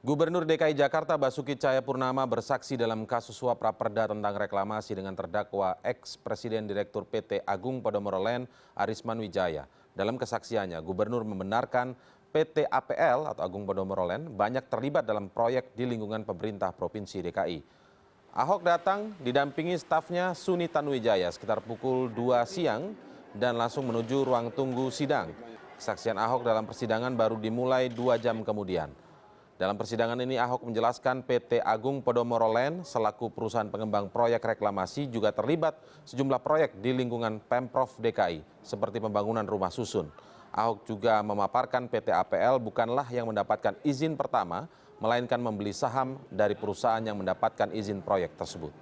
Gubernur DKI Jakarta Basuki Cahayapurnama bersaksi dalam kasus suap raperda tentang reklamasi dengan terdakwa ex-presiden Direktur PT Agung Podomoro Land Arisman Wijaya. Dalam kesaksiannya, Gubernur membenarkan PT APL atau Agung Podomoro Land banyak terlibat dalam proyek di lingkungan pemerintah Provinsi DKI. Ahok datang didampingi stafnya Suni Tanuwijaya sekitar pukul 2 siang dan langsung menuju ruang tunggu sidang. Kesaksian Ahok dalam persidangan baru dimulai 2 jam kemudian. Dalam persidangan ini Ahok menjelaskan PT Agung Podomoro Land selaku perusahaan pengembang proyek reklamasi juga terlibat sejumlah proyek di lingkungan Pemprov DKI seperti pembangunan rumah susun. Ahok juga memaparkan PT APL bukanlah yang mendapatkan izin pertama, melainkan membeli saham dari perusahaan yang mendapatkan izin proyek tersebut.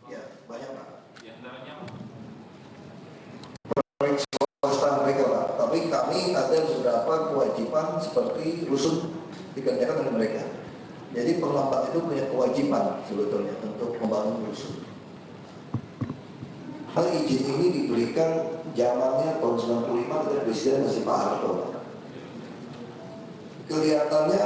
Ya, banyak Pak. Tapi kami ada beberapa kewajiban seperti rusun dikerjakan oleh mereka. Jadi pengembang itu punya kewajiban sebetulnya untuk membangun rusun. Hal izin ini diberikan zamannya tahun 95 ketika Presiden masih Pak Harto. Kelihatannya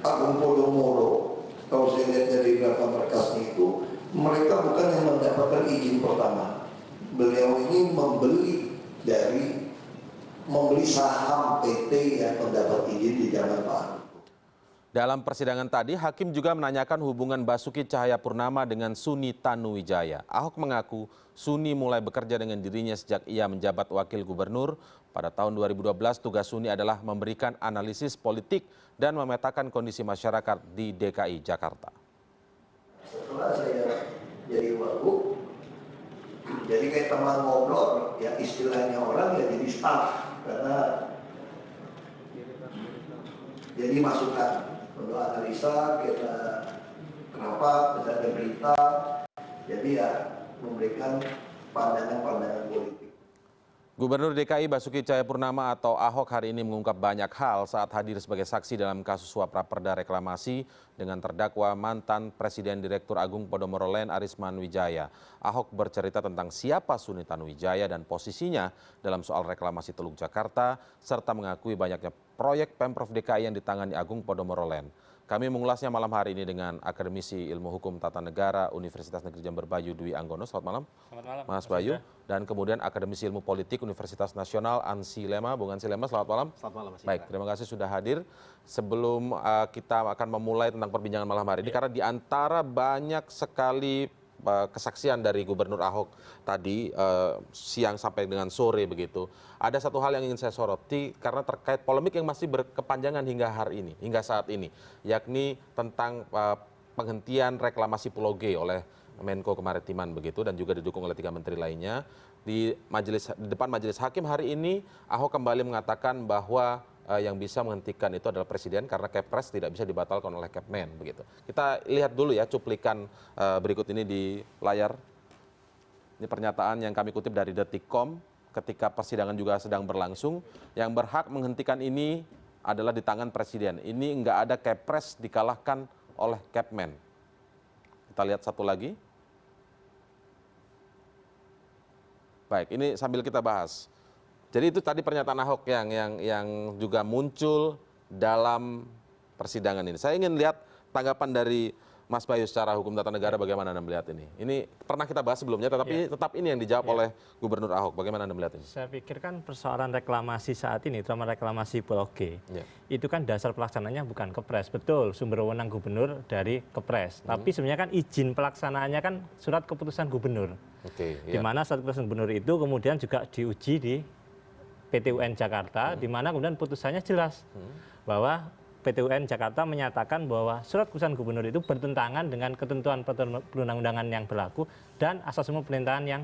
Agung Podomoro, kalau saya lihat dari beberapa berkasnya itu, mereka bukan yang mendapatkan izin pertama. Beliau ini membeli saham PT yang mendapat izin di zaman Pak Harto. Dalam persidangan tadi, Hakim juga menanyakan hubungan Basuki Cahayapurnama dengan Suni Tanuwijaya. Ahok mengaku Suni mulai bekerja dengan dirinya sejak ia menjabat wakil gubernur. Pada tahun 2012, tugas Suni adalah memberikan analisis politik dan memetakan kondisi masyarakat di DKI Jakarta. Setelah saya jadi wagub, jadi kayak teman ngobrol, ya istilahnya orang ya jadi staff, karena jadi masukan untuk analisa, kita rapat, kita ada berita, jadi ya memberikan pandangan-pandangan politik. Gubernur DKI Basuki Cahayapurnama atau Ahok hari ini mengungkap banyak hal saat hadir sebagai saksi dalam kasus suap raperda reklamasi dengan terdakwa mantan Presiden Direktur Agung Podomoro Land Arisman Wijaya. Ahok bercerita tentang siapa Suni Tanuwijaya dan posisinya dalam soal reklamasi Teluk Jakarta, serta mengakui banyaknya proyek Pemprov DKI yang ditangani Agung Podomoro Land. Kami mengulasnya malam hari ini dengan Akademisi Ilmu Hukum Tata Negara Universitas Negeri Jember Bayu Dwi Anggono. Selamat malam. Selamat malam, Mas Bayu. Dan kemudian Akademisi Ilmu Politik Universitas Nasional Ansi Lema. Bung Ansi Lema, selamat malam. Selamat malam, Mas. Baik, terima kasih sudah hadir. Sebelum kita akan memulai tentang perbincangan malam hari ini, karena di antara banyak sekali kesaksian dari Gubernur Ahok tadi siang sampai dengan sore begitu. Ada satu hal yang ingin saya soroti karena terkait polemik yang masih berkepanjangan hingga hari ini, hingga saat ini, yakni tentang penghentian reklamasi Pulau G oleh Menko Kemaritiman begitu dan juga didukung oleh 3 menteri lainnya. Di depan majelis hakim hari ini Ahok kembali mengatakan bahwa yang bisa menghentikan itu adalah Presiden karena Kepres tidak bisa dibatalkan oleh Kepmen begitu. Kita lihat dulu ya cuplikan berikut ini di layar. Ini pernyataan yang kami kutip dari Detikcom ketika persidangan juga sedang berlangsung. Yang berhak menghentikan ini adalah di tangan Presiden. Ini enggak ada Kepres dikalahkan oleh Kepmen. Kita lihat satu lagi. Baik, ini sambil kita bahas. Jadi itu tadi pernyataan Ahok yang juga muncul dalam persidangan ini. Saya ingin lihat tanggapan dari Mas Bayu secara hukum tata negara bagaimana Anda melihat ini. Ini pernah kita bahas sebelumnya, tetapi tetap ini yang dijawab oleh Gubernur Ahok. Bagaimana Anda melihat ini? Saya pikir kan persoalan reklamasi saat ini, terutama reklamasi Pulau G, itu kan dasar pelaksananya bukan Kepres. Betul, sumber wewenang Gubernur dari Kepres. Tapi sebenarnya kan izin pelaksanaannya kan surat keputusan Gubernur. Di mana surat keputusan Gubernur itu kemudian juga diuji di PT UN Jakarta, di mana kemudian putusannya jelas bahwa PT UN Jakarta menyatakan bahwa surat keputusan gubernur itu bertentangan dengan ketentuan perundang-undangan yang berlaku dan asas umum pemerintahan yang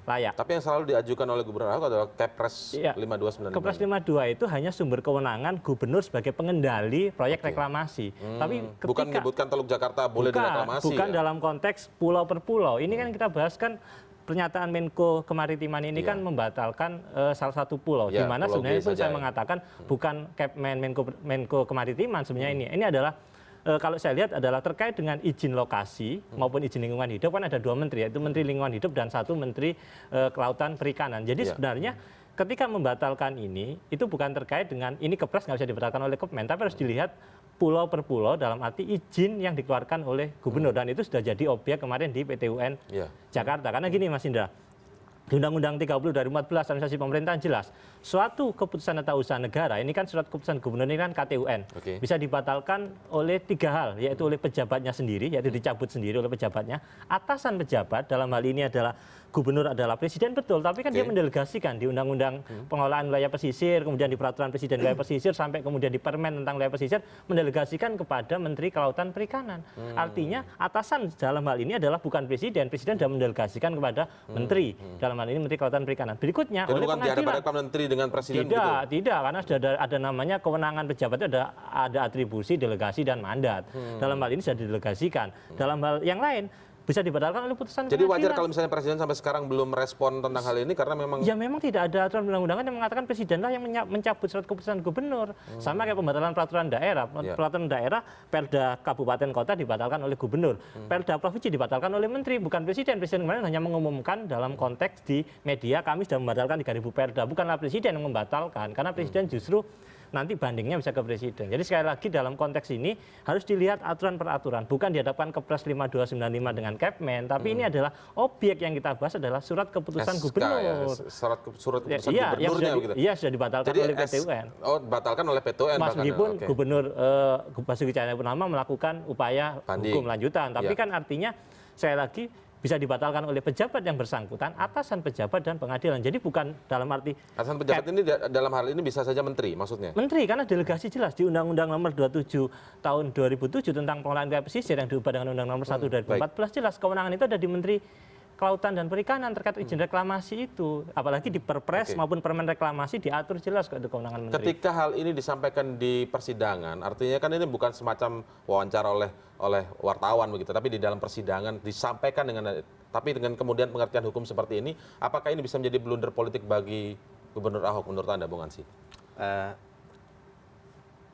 layak. Tapi yang selalu diajukan oleh Gubernur Ahok adalah Kepres 5295. Kepres 52 itu hanya sumber kewenangan gubernur sebagai pengendali proyek reklamasi. Tapi ketika, bukan menyebutkan Teluk Jakarta boleh direklamasi. Bukan dalam konteks pulau per pulau. Ini kan kita bahas kan pernyataan Menko Kemaritiman ini kan membatalkan salah satu pulau, di mana sebenarnya pun saya mengatakan bukan Menko Kemaritiman sebenarnya ini. Ini adalah kalau saya lihat adalah terkait dengan izin lokasi maupun izin lingkungan hidup kan ada 2 menteri, yaitu Menteri Lingkungan Hidup dan 1 Menteri Kelautan Perikanan. Jadi sebenarnya ketika membatalkan ini, itu bukan terkait dengan ini Kepres nggak bisa dibatalkan oleh Kemen, tapi harus dilihat pulau per pulau dalam arti izin yang dikeluarkan oleh gubernur. Dan itu sudah jadi objek kemarin di PT UN Jakarta. Karena gini Mas Indra, di Undang-Undang 30 2014 administrasi pemerintahan jelas, suatu keputusan atau usaha negara, ini kan surat keputusan gubernur ini kan KTUN, bisa dibatalkan oleh 3 hal, yaitu oleh pejabatnya sendiri, yaitu dicabut sendiri oleh pejabatnya, atasan pejabat, dalam hal ini adalah gubernur adalah presiden, betul, tapi kan dia mendelegasikan di Undang-Undang Pengelolaan Wilayah Pesisir, kemudian di Peraturan Presiden Wilayah Pesisir, sampai kemudian di Permen tentang Wilayah Pesisir, mendelegasikan kepada Menteri Kelautan Perikanan. Artinya atasan dalam hal ini adalah bukan presiden, presiden sudah mendelegasikan kepada menteri, dalam hal ini Menteri Kelautan Perikanan. Berikutnya, jadi oleh bukan pengadilan. dihadapkan menteri dengan presiden Tidak, karena sudah ada namanya kewenangan pejabat, itu ada atribusi, delegasi, dan mandat. Dalam hal ini sudah didelegasikan. Dalam hal yang lain, bisa dibatalkan oleh putusan Jadi pengadilan. wajar kalau misalnya presiden sampai sekarang belum merespon tentang hal ini karena memang ya memang tidak ada aturan undang-undangan yang mengatakan presidenlah yang mencabut surat keputusan gubernur. Sama kayak pembatalan peraturan daerah. Peraturan daerah, Perda kabupaten kota dibatalkan oleh gubernur. Perda provinsi dibatalkan oleh menteri, bukan presiden. Presiden kemarin hanya mengumumkan dalam konteks di media kami sudah membatalkan 3.000 perda. Bukanlah presiden yang membatalkan, karena presiden justru nanti bandingnya bisa ke presiden. Jadi sekali lagi dalam konteks ini harus dilihat aturan per aturan, bukan dihadapkan Kepres 5295 dengan Kepmen, tapi ini adalah objek yang kita bahas adalah surat keputusan SK, gubernur. ya, surat keputusan Iya, gubernurnya begitu. Iya, sudah dibatalkan oleh PT UN. Oh, dibatalkan oleh PT UN bahkan. Meskipun Oke. Gubernur Basuki Cahayapurnama melakukan upaya Banding. hukum lanjutan, tapi kan artinya saya lagi bisa dibatalkan oleh pejabat yang bersangkutan, atasan pejabat dan pengadilan. Jadi bukan dalam arti Atasan pejabat ini dalam hal ini bisa saja menteri maksudnya. menteri, karena delegasi jelas di Undang-Undang Nomor 27 Tahun 2007 tentang pengelolaan wilayah pesisir yang diubah dengan Undang Nomor 1 2014 jelas kewenangan itu ada di Menteri Kelautan dan Perikanan terkait izin reklamasi itu. Apalagi di Perpres maupun Permen reklamasi diatur jelas kok itu kewenangan menteri. Ketika hal ini disampaikan di persidangan, artinya kan ini bukan semacam wawancara oleh wartawan begitu, tapi di dalam persidangan disampaikan dengan kemudian pengertian hukum seperti ini, apakah ini bisa menjadi blunder politik bagi Gubernur Ahok menurut Anda, Bung Ansy?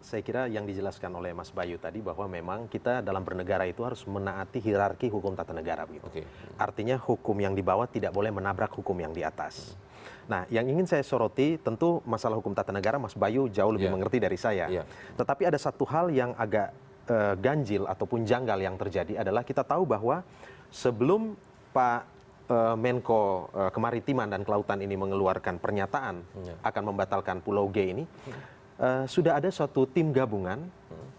Saya kira yang dijelaskan oleh Mas Bayu tadi bahwa memang kita dalam bernegara itu harus menaati hierarki hukum tata negara begitu. Artinya hukum yang di bawah tidak boleh menabrak hukum yang di atas. Nah, yang ingin saya soroti tentu masalah hukum tata negara Mas Bayu jauh lebih mengerti dari saya. Tetapi ada satu hal yang agak ganjil ataupun janggal yang terjadi adalah kita tahu bahwa sebelum Pak Menko Kemaritiman dan Kelautan ini mengeluarkan pernyataan akan membatalkan Pulau G ini, sudah ada suatu tim gabungan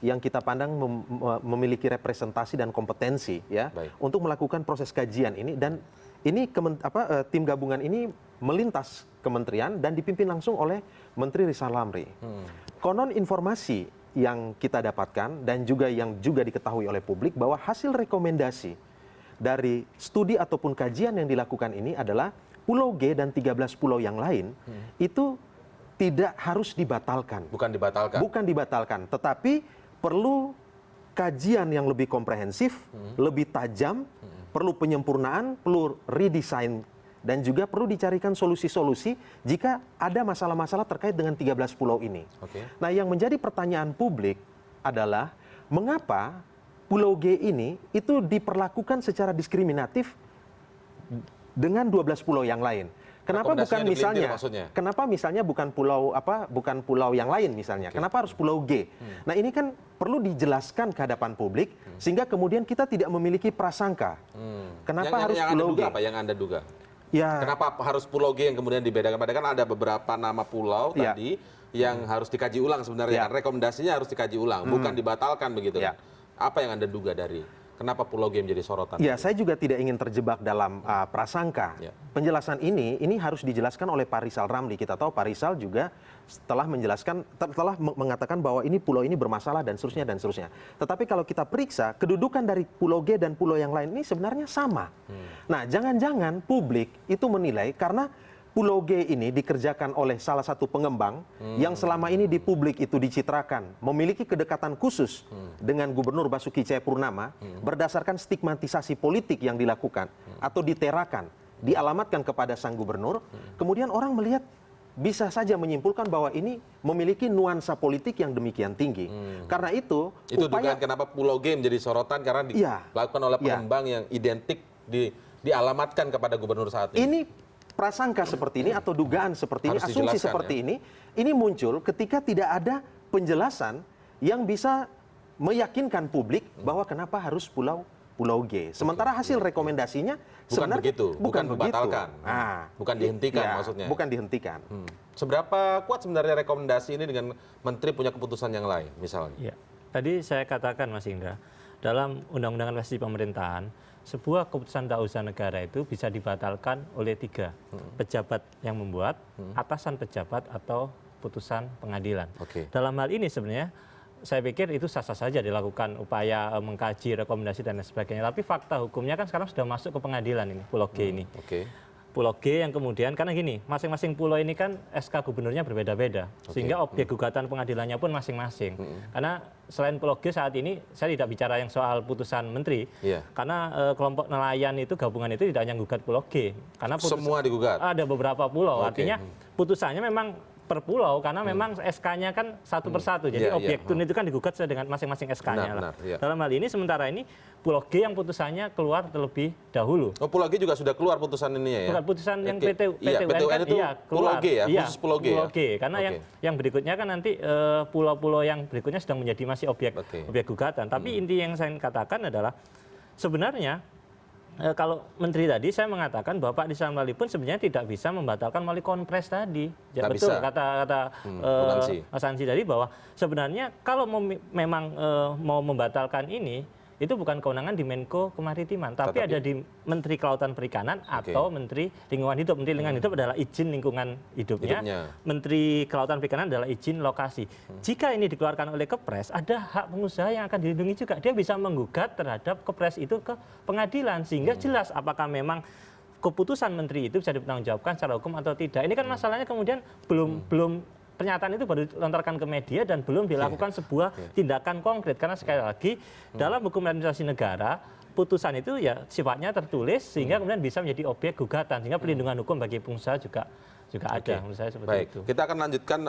yang kita pandang memiliki representasi dan kompetensi ya untuk melakukan proses kajian ini, dan ini tim gabungan ini melintas kementerian dan dipimpin langsung oleh Menteri Rizal Ramli. Konon informasi yang kita dapatkan dan juga yang juga diketahui oleh publik bahwa hasil rekomendasi dari studi ataupun kajian yang dilakukan ini adalah Pulau G dan 13 pulau yang lain itu tidak harus dibatalkan. Bukan dibatalkan. Bukan dibatalkan, tetapi perlu kajian yang lebih komprehensif, lebih tajam, perlu penyempurnaan, perlu redesign, dan juga perlu dicarikan solusi-solusi jika ada masalah-masalah terkait dengan 13 pulau ini. Nah, yang menjadi pertanyaan publik adalah mengapa Pulau G ini itu diperlakukan secara diskriminatif dengan 12 pulau yang lain. Kenapa bukan misalnya? Kenapa misalnya bukan pulau yang lain misalnya? Kenapa harus Pulau G? Nah, ini kan perlu dijelaskan ke hadapan publik sehingga kemudian kita tidak memiliki prasangka. Kenapa harus Pulau G? Apa yang Anda duga? Ya. Kenapa harus Pulau G yang kemudian dibedakan? Padahal kan ada beberapa nama pulau tadi yang harus dikaji ulang sebenarnya. Rekomendasinya harus dikaji ulang, bukan dibatalkan begitu. Apa yang Anda duga dari kenapa Pulau G menjadi sorotan? Ya, saya juga tidak ingin terjebak dalam prasangka. Penjelasan ini harus dijelaskan oleh Pak Rizal Ramli. Kita tahu Pak Rizal juga setelah mengatakan bahwa ini pulau ini bermasalah dan seterusnya dan seterusnya. Tetapi kalau kita periksa kedudukan dari Pulau G dan pulau yang lain ini sebenarnya sama. Nah, jangan-jangan publik itu menilai karena Pulau G ini dikerjakan oleh salah satu pengembang yang selama ini di publik itu dicitrakan memiliki kedekatan khusus dengan Gubernur Basuki Cahayapurnama berdasarkan stigmatisasi politik yang dilakukan atau diterakan, dialamatkan kepada sang gubernur, kemudian orang melihat bisa saja menyimpulkan bahwa ini memiliki nuansa politik yang demikian tinggi. Karena itu dugaan kenapa Pulau G menjadi sorotan karena dilakukan oleh pengembang yang identik dialamatkan kepada gubernur saat ini. Ini prasangka seperti ini atau dugaan seperti ini, Harus asumsi dijelaskan, seperti ini muncul ketika tidak ada penjelasan yang bisa meyakinkan publik bahwa kenapa harus Pulau G. Sementara hasil rekomendasinya Bukan begitu, bukan membatalkan. Nah, Bukan dihentikan ya, maksudnya. Bukan dihentikan. Seberapa kuat sebenarnya rekomendasi ini dengan menteri punya keputusan yang lain misalnya? Ya, tadi saya katakan Mas Indra, dalam Undang-Undang Administrasi Pemerintahan, sebuah keputusan tata usaha negara itu bisa dibatalkan oleh 3 pejabat yang membuat, atasan pejabat atau putusan pengadilan. Oke. Dalam hal ini sebenarnya saya pikir itu sah-sah saja dilakukan upaya mengkaji rekomendasi dan lain sebagainya. Tapi fakta hukumnya kan sekarang sudah masuk ke pengadilan ini, Pulau G ini. Oke. Pulau G yang kemudian, karena gini, masing-masing pulau ini kan SK gubernurnya berbeda-beda. Sehingga objek gugatan pengadilannya pun masing-masing. Karena selain Pulau G saat ini, saya tidak bicara yang soal putusan menteri. Iya. Karena kelompok nelayan itu, gabungan itu tidak hanya gugat Pulau G. Karena Semua digugat? ada beberapa pulau, Oke. artinya putusannya memang per pulau, karena memang SK-nya kan satu persatu. Jadi Iya, objek iya. tun itu kan digugat sesuai dengan masing-masing SK-nya. Benar, iya. Dalam hal ini, sementara ini Pulau G yang putusannya keluar terlebih dahulu. Oh, Pulau G juga sudah keluar putusan ininya ya? Bukan putusan yang Oke. PT Iya, UN kan, itu iya, Pulau keluar. G ya? Iya, Khusus Pulau G ya? Karena Oke. yang berikutnya kan nanti pulau-pulau yang berikutnya sedang menjadi masih objek gugatan. Tapi inti yang saya katakan adalah sebenarnya kalau menteri tadi saya mengatakan bahwa Pak Rizwan Ramli pun sebenarnya tidak bisa membatalkan melalui konpres tadi. Ya, Nggak betul bisa. kata Mas Ansi tadi bahwa sebenarnya kalau memang mau membatalkan ini, itu bukan kewenangan di Menko Kemaritiman, tapi ada di Menteri Kelautan Perikanan atau Menteri Lingkungan Hidup. Menteri Lingkungan Hidup adalah izin lingkungan hidupnya. Menteri Kelautan Perikanan adalah izin lokasi. Jika ini dikeluarkan oleh Kepres, ada hak pengusaha yang akan dilindungi juga. Dia bisa menggugat terhadap Kepres itu ke pengadilan, sehingga jelas apakah memang keputusan menteri itu bisa dipertanggungjawabkan secara hukum atau tidak. Ini kan masalahnya kemudian belum pernyataan itu baru dilontarkan ke media dan belum dilakukan sebuah tindakan konkret. Karena sekali lagi dalam hukum administrasi negara, putusan itu ya sifatnya tertulis sehingga kemudian bisa menjadi objek gugatan, sehingga pelindungan hukum bagi pengusaha juga ada. Menurut saya seperti itu. Kita akan lanjutkan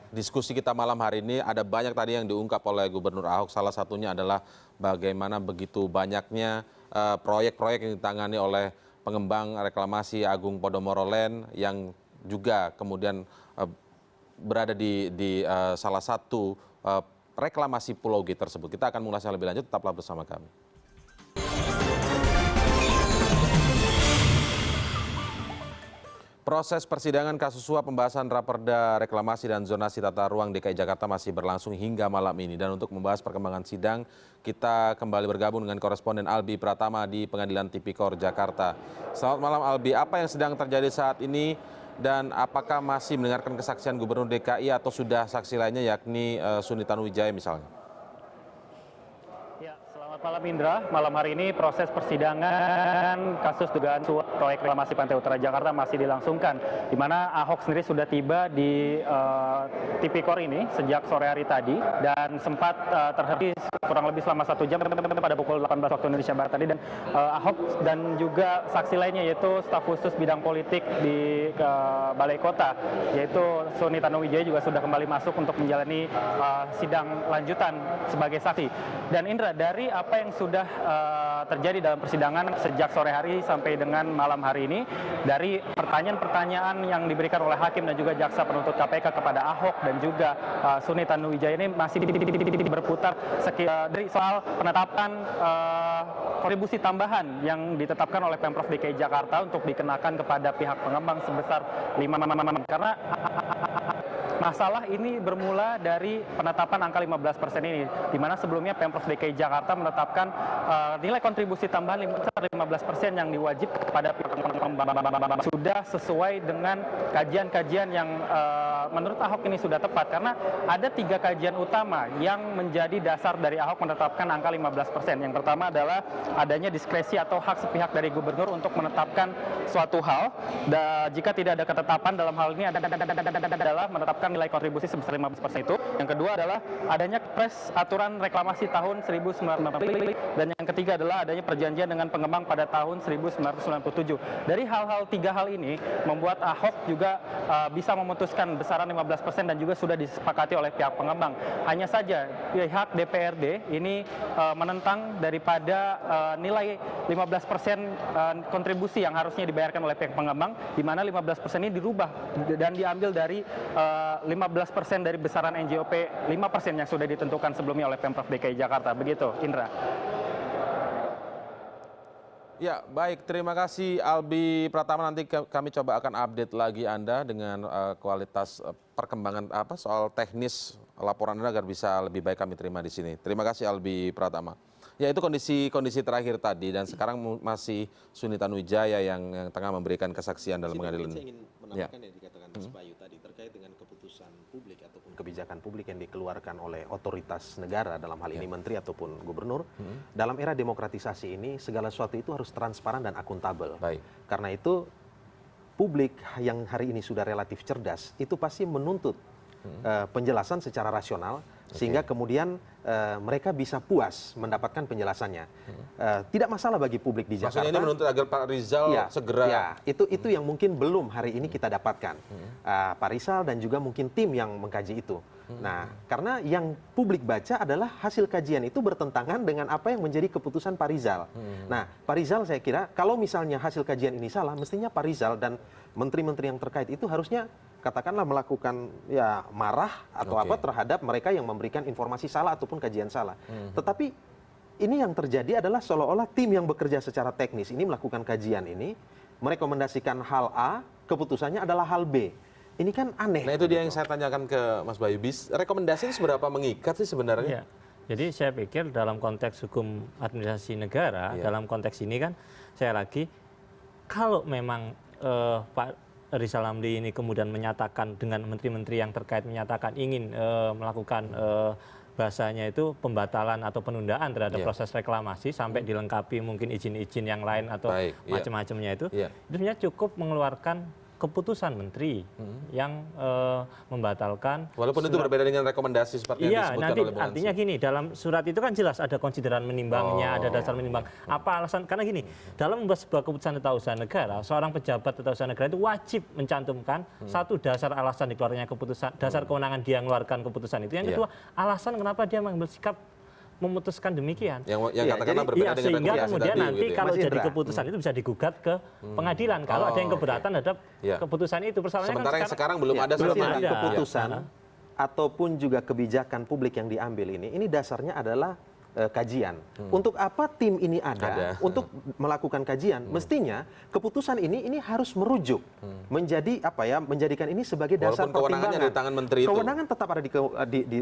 diskusi kita malam hari ini. Ada banyak tadi yang diungkap oleh Gubernur Ahok. Salah satunya adalah bagaimana begitu banyaknya proyek-proyek yang ditangani oleh pengembang reklamasi Agung Podomoro Land yang juga kemudian berada di salah satu reklamasi Pulau G tersebut. Kita akan mengulasnya lebih lanjut, tetaplah bersama kami. Proses persidangan kasus suap pembahasan Raperda Reklamasi dan Zonasi Tata Ruang DKI Jakarta masih berlangsung hingga malam ini. Dan untuk membahas perkembangan sidang, kita kembali bergabung dengan koresponden Albi Pratama di Pengadilan Tipikor Jakarta. Selamat malam Albi, apa yang sedang terjadi saat ini? Dan apakah masih mendengarkan kesaksian Gubernur DKI atau sudah saksi lainnya yakni Suni Tanuwijaya misalnya? Ya, selamat malam Indra. Malam hari ini proses persidangan kasus dugaan suap proyek reklamasi Pantai Utara Jakarta masih dilangsungkan, di mana Ahok sendiri sudah tiba di Tipikor ini sejak sore hari tadi dan sempat terhenti kurang lebih selama 1 jam pada pukul 18 waktu Indonesia Barat tadi. Dan Ahok dan juga saksi lainnya yaitu staf khusus bidang politik di Balai Kota yaitu Suni Tanuwijaya juga sudah kembali masuk untuk menjalani sidang lanjutan sebagai saksi. Dan Indra, dari apa yang sudah terjadi dalam persidangan sejak sore hari sampai dengan malam hari ini, dari pertanyaan-pertanyaan yang diberikan oleh hakim dan juga jaksa penuntut KPK kepada Ahok dan juga Suni Tanuwijaya ini masih berputar dari soal penetapan kontribusi tambahan yang ditetapkan oleh Pemprov DKI Jakarta untuk dikenakan kepada pihak pengembang sebesar 5%. Karena masalah ini bermula dari penetapan angka 15% ini, di mana sebelumnya Pemprov DKI Jakarta menetapkan nilai kontribusi tambahan 15% yang diwajibkan kepada pihak pengembang sudah sesuai dengan kajian-kajian yang menurut Ahok ini sudah tepat, karena ada 3 kajian utama yang menjadi dasar dari Ahok menetapkan angka 15%. Yang pertama adalah adanya diskresi atau hak sepihak dari gubernur untuk menetapkan suatu hal. Jika tidak ada ketetapan dalam hal ini adalah menetapkan nilai kontribusi sebesar 15% itu. Yang kedua adalah adanya Kepres Aturan Reklamasi tahun 1990, dan yang ketiga adalah adanya perjanjian dengan pengembang pada tahun 1997. Dari hal-hal 3 hal ini membuat Ahok juga bisa memutuskan besaran 15% dan juga sudah disepakati oleh pihak pengembang. Hanya saja pihak DPRD ini menentang daripada nilai 15% kontribusi yang harusnya dibayarkan oleh pihak pengembang, di mana 15% ini dirubah dan diambil dari 15% dari besaran NJOP 5% yang sudah ditentukan sebelumnya oleh Pemprov DKI Jakarta. Begitu, Indra. Ya, baik. Terima kasih Albi Pratama. Nanti kami coba akan update lagi Anda dengan kualitas perkembangan soal teknis laporan Anda agar bisa lebih baik kami terima di sini. Terima kasih Albi Pratama. Ya, itu kondisi terakhir tadi, dan sekarang masih Suni Tanuwijaya yang tengah memberikan kesaksian dalam pengadilan. Saya ingin menambahkan yang dikatakan Mas Bayu tadi terkait dengan keputusan publik ataupun kebijakan publik yang dikeluarkan oleh otoritas negara, dalam hal ini menteri ataupun gubernur. Dalam era demokratisasi ini segala sesuatu itu harus transparan dan akuntabel. Baik. Karena itu publik yang hari ini sudah relatif cerdas itu pasti menuntut penjelasan secara rasional, sehingga kemudian mereka bisa puas mendapatkan penjelasannya. Tidak masalah bagi publik di Jakarta. Maksudnya ini menuntut agar Pak Rizal segera. Ya, itu yang mungkin belum hari ini kita dapatkan. Pak Rizal dan juga mungkin tim yang mengkaji itu. Nah, karena yang publik baca adalah hasil kajian itu bertentangan dengan apa yang menjadi keputusan Pak Rizal. Nah, Pak Rizal saya kira kalau misalnya hasil kajian ini salah, mestinya Pak Rizal dan menteri-menteri yang terkait itu harusnya katakanlah melakukan marah atau apa terhadap mereka yang memberikan informasi salah ataupun kajian salah. Tetapi ini yang terjadi adalah seolah-olah tim yang bekerja secara teknis ini melakukan kajian ini, merekomendasikan hal A, keputusannya adalah hal B. Ini kan aneh. Nah, itu dia yang saya tanyakan ke Mas Bayu. Rekomendasi ini seberapa mengikat sih sebenarnya? Ya. Jadi saya pikir dalam konteks hukum administrasi negara, dalam konteks ini kan saya lagi, kalau memang Pak Rizal Ramli ini kemudian menyatakan dengan menteri-menteri yang terkait menyatakan ingin melakukan bahasanya itu pembatalan atau penundaan terhadap proses reklamasi sampai dilengkapi mungkin izin-izin yang lain atau macam-macamnya itu sebenarnya cukup mengeluarkan keputusan menteri yang membatalkan. Walaupun itu berbeda dengan rekomendasi seperti yang disebutkan nanti oleh Bung artinya Ansy. gini, dalam surat itu kan jelas ada konsideran menimbangnya, ada dasar menimbang. Apa alasan? Karena gini, dalam membuat sebuah keputusan tata negara, seorang pejabat tata negara itu wajib mencantumkan satu dasar alasan dikeluarkannya keputusan, dasar kewenangan dia mengeluarkan keputusan itu. Yang kedua, alasan kenapa dia mengambil sikap memutuskan demikian. Yang katakanlah berbeda dengan sehingga rekomendasi kemudian tadi, nanti gitu ya. kalau Mas jadi Indra. keputusan itu bisa digugat ke pengadilan. Kalau ada yang keberatan terhadap keputusan itu. Persoalannya Sementara yang sekarang belum ada belum sebenarnya. ada keputusan ataupun juga kebijakan publik yang diambil ini dasarnya adalah kajian. Untuk apa tim ini ada? Untuk melakukan kajian. Mestinya keputusan ini harus merujuk menjadi menjadikan ini sebagai dasar Walaupun kewenangannya pertimbangan. di tangan menteri itu. Kewenangan tetap ada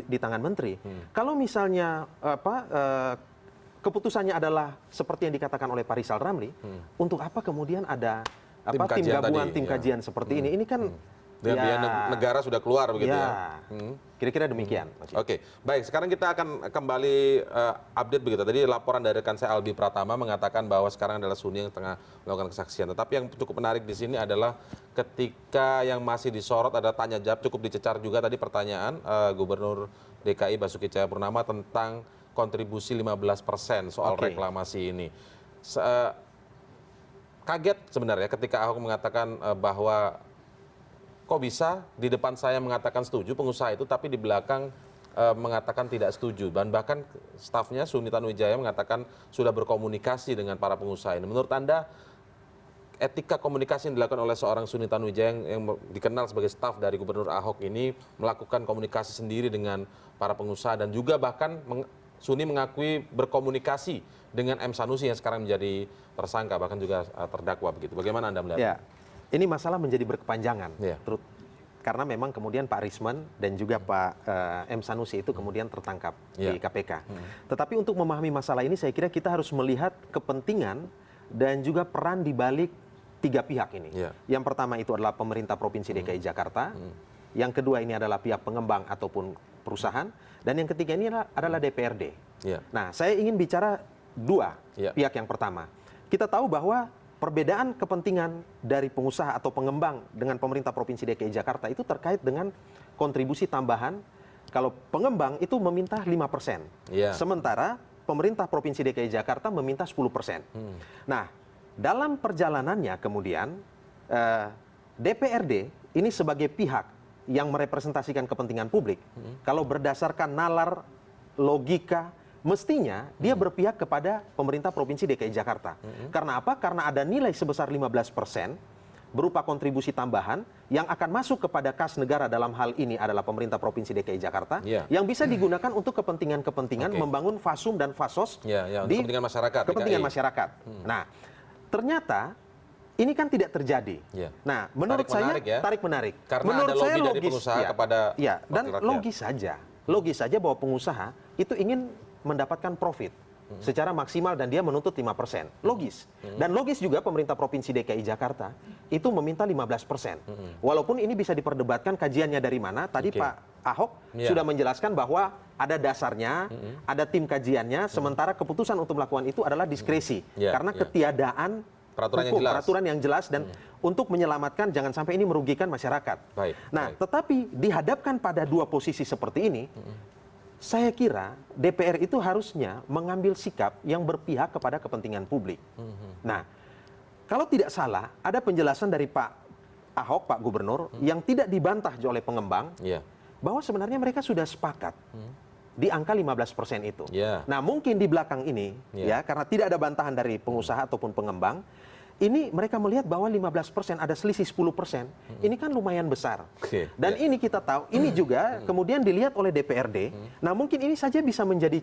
di tangan menteri. Kalau misalnya keputusannya adalah seperti yang dikatakan oleh Pak Rizal Ramli, untuk apa kemudian ada tim gabungan, tim kajian seperti ini? Ini kan negara sudah keluar begitu ya. Kira-kira demikian. Oke, baik. Sekarang kita akan kembali update begitu. Tadi laporan dari rekan saya Albi Pratama mengatakan bahwa sekarang adalah Suni yang tengah melakukan kesaksian. Tetapi yang cukup menarik di sini adalah ketika yang masih disorot ada tanya jawab, cukup dicecar juga tadi pertanyaan Gubernur DKI Basuki Cahayapurnama tentang kontribusi 15% soal reklamasi ini. Kaget sebenarnya ketika Ahok mengatakan bahwa kok bisa di depan saya mengatakan setuju pengusaha itu, tapi di belakang mengatakan tidak setuju. Dan bahkan stafnya Suni Tanuwijaya mengatakan sudah berkomunikasi dengan para pengusaha ini. Menurut Anda, etika komunikasi yang dilakukan oleh seorang Suni Tanuwijaya yang dikenal sebagai staf dari Gubernur Ahok ini melakukan komunikasi sendiri dengan para pengusaha dan juga bahkan Suni mengakui berkomunikasi dengan M. Sanusi yang sekarang menjadi tersangka bahkan juga terdakwa begitu. Bagaimana Anda melihat? Ya. Ini masalah menjadi berkepanjangan, karena memang kemudian Pak Risman dan juga Pak M. Sanusi itu kemudian tertangkap di KPK. Tetapi untuk memahami masalah ini saya kira kita harus melihat kepentingan dan juga peran di balik tiga pihak ini. Yang pertama itu adalah pemerintah Provinsi DKI Jakarta, yang kedua ini adalah pihak pengembang ataupun perusahaan, dan yang ketiga ini adalah DPRD. Nah, saya ingin bicara dua pihak yang pertama. Kita tahu bahwa perbedaan kepentingan dari pengusaha atau pengembang dengan pemerintah Provinsi DKI Jakarta itu terkait dengan kontribusi tambahan. Kalau pengembang itu meminta 5%. Iya. Sementara pemerintah Provinsi DKI Jakarta meminta 10%. Nah, dalam perjalanannya kemudian DPRD ini sebagai pihak yang merepresentasikan kepentingan publik, kalau berdasarkan nalar logika, mestinya dia berpihak kepada pemerintah Provinsi DKI Jakarta. Karena apa? Karena ada nilai sebesar 15% berupa kontribusi tambahan yang akan masuk kepada kas negara, dalam hal ini adalah pemerintah Provinsi DKI Jakarta, yang bisa digunakan untuk kepentingan-kepentingan membangun fasum dan fasos di kepentingan masyarakat. Kepentingan masyarakat. Nah, ternyata ini kan tidak terjadi. Nah, menurut saya tarik-menarik. Karena menurut ada lobby saya dari logis, pengusaha kepada dan wakil rakyat. logis saja bahwa pengusaha itu ingin mendapatkan profit secara maksimal dan dia menuntut 5%. Logis. Dan logis juga pemerintah Provinsi DKI Jakarta itu meminta 15%. Walaupun ini bisa diperdebatkan kajiannya dari mana. Tadi Pak Ahok sudah menjelaskan bahwa ada dasarnya, ada tim kajiannya, sementara keputusan untuk melakukan itu adalah diskresi. Karena ketiadaan peraturan yang jelas dan untuk menyelamatkan jangan sampai ini merugikan masyarakat. Tetapi dihadapkan pada dua posisi seperti ini, saya kira DPR itu harusnya mengambil sikap yang berpihak kepada kepentingan publik. Nah, kalau tidak salah, ada penjelasan dari Pak Ahok, Pak Gubernur, yang tidak dibantah oleh pengembang, bahwa sebenarnya mereka sudah sepakat di angka 15% itu. Nah, mungkin di belakang ini, karena tidak ada bantahan dari pengusaha ataupun pengembang, ini mereka melihat bahwa 15% ada selisih 10%. Ini kan lumayan besar. Dan ini kita tahu, ini juga kemudian dilihat oleh DPRD. Nah, mungkin ini saja bisa menjadi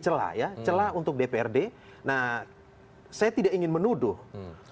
celah untuk DPRD. Nah, saya tidak ingin menuduh.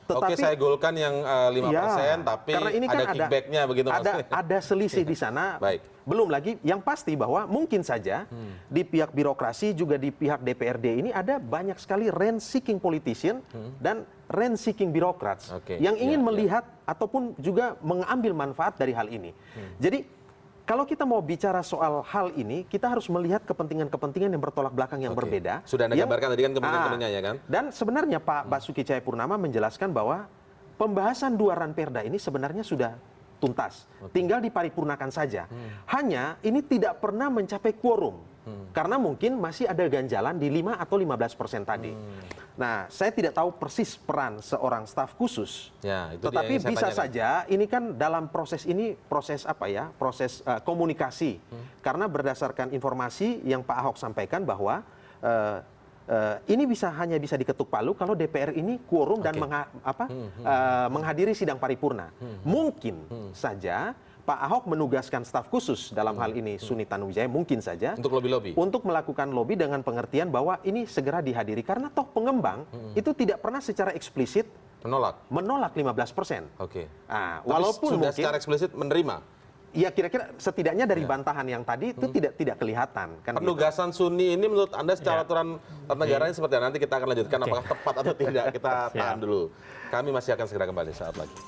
Tetapi, saya golkan yang 5%, tapi karena ini kan ada kickbacknya begitu maksudnya. Ada selisih di sana. Belum lagi yang pasti bahwa mungkin saja di pihak birokrasi juga di pihak DPRD ini ada banyak sekali rent-seeking politician dan rent-seeking birokrats yang ingin melihat ataupun juga mengambil manfaat dari hal ini. Jadi kalau kita mau bicara soal hal ini, kita harus melihat kepentingan-kepentingan yang bertolak belakang yang berbeda. Sudah Anda gambarkan tadi kan kepentingan-kepentingannya ya kan? Dan sebenarnya Pak Basuki Cahayapurnama menjelaskan bahwa pembahasan dua ranperda ini sebenarnya sudah tuntas. Tinggal diparipurnakan saja. Hanya ini tidak pernah mencapai quorum. Karena mungkin masih ada ganjalan di 5 atau 15% tadi. Nah, saya tidak tahu persis peran seorang staf khusus. Tetapi bisa saja ini kan dalam proses ini proses komunikasi. Karena berdasarkan informasi yang Pak Ahok sampaikan bahwa ini hanya bisa diketuk palu kalau DPR ini quorum dan menghadiri sidang paripurna. Mungkin saja Pak Ahok menugaskan staf khusus dalam hal ini Suni Tanuwijaya mungkin saja untuk lobby-lobby, untuk melakukan lobby dengan pengertian bahwa ini segera dihadiri karena toh pengembang itu tidak pernah secara eksplisit menolak 15%. Walaupun sudah mungkin secara eksplisit menerima. Ya kira-kira setidaknya dari bantahan yang tadi itu tidak kelihatan kan. Penugasan gitu. Suni ini menurut Anda secara aturan tata negaranya seperti apa? Nanti kita akan lanjutkan apakah tepat atau tidak. Kita tahan dulu. Kami masih akan segera kembali saat lagi.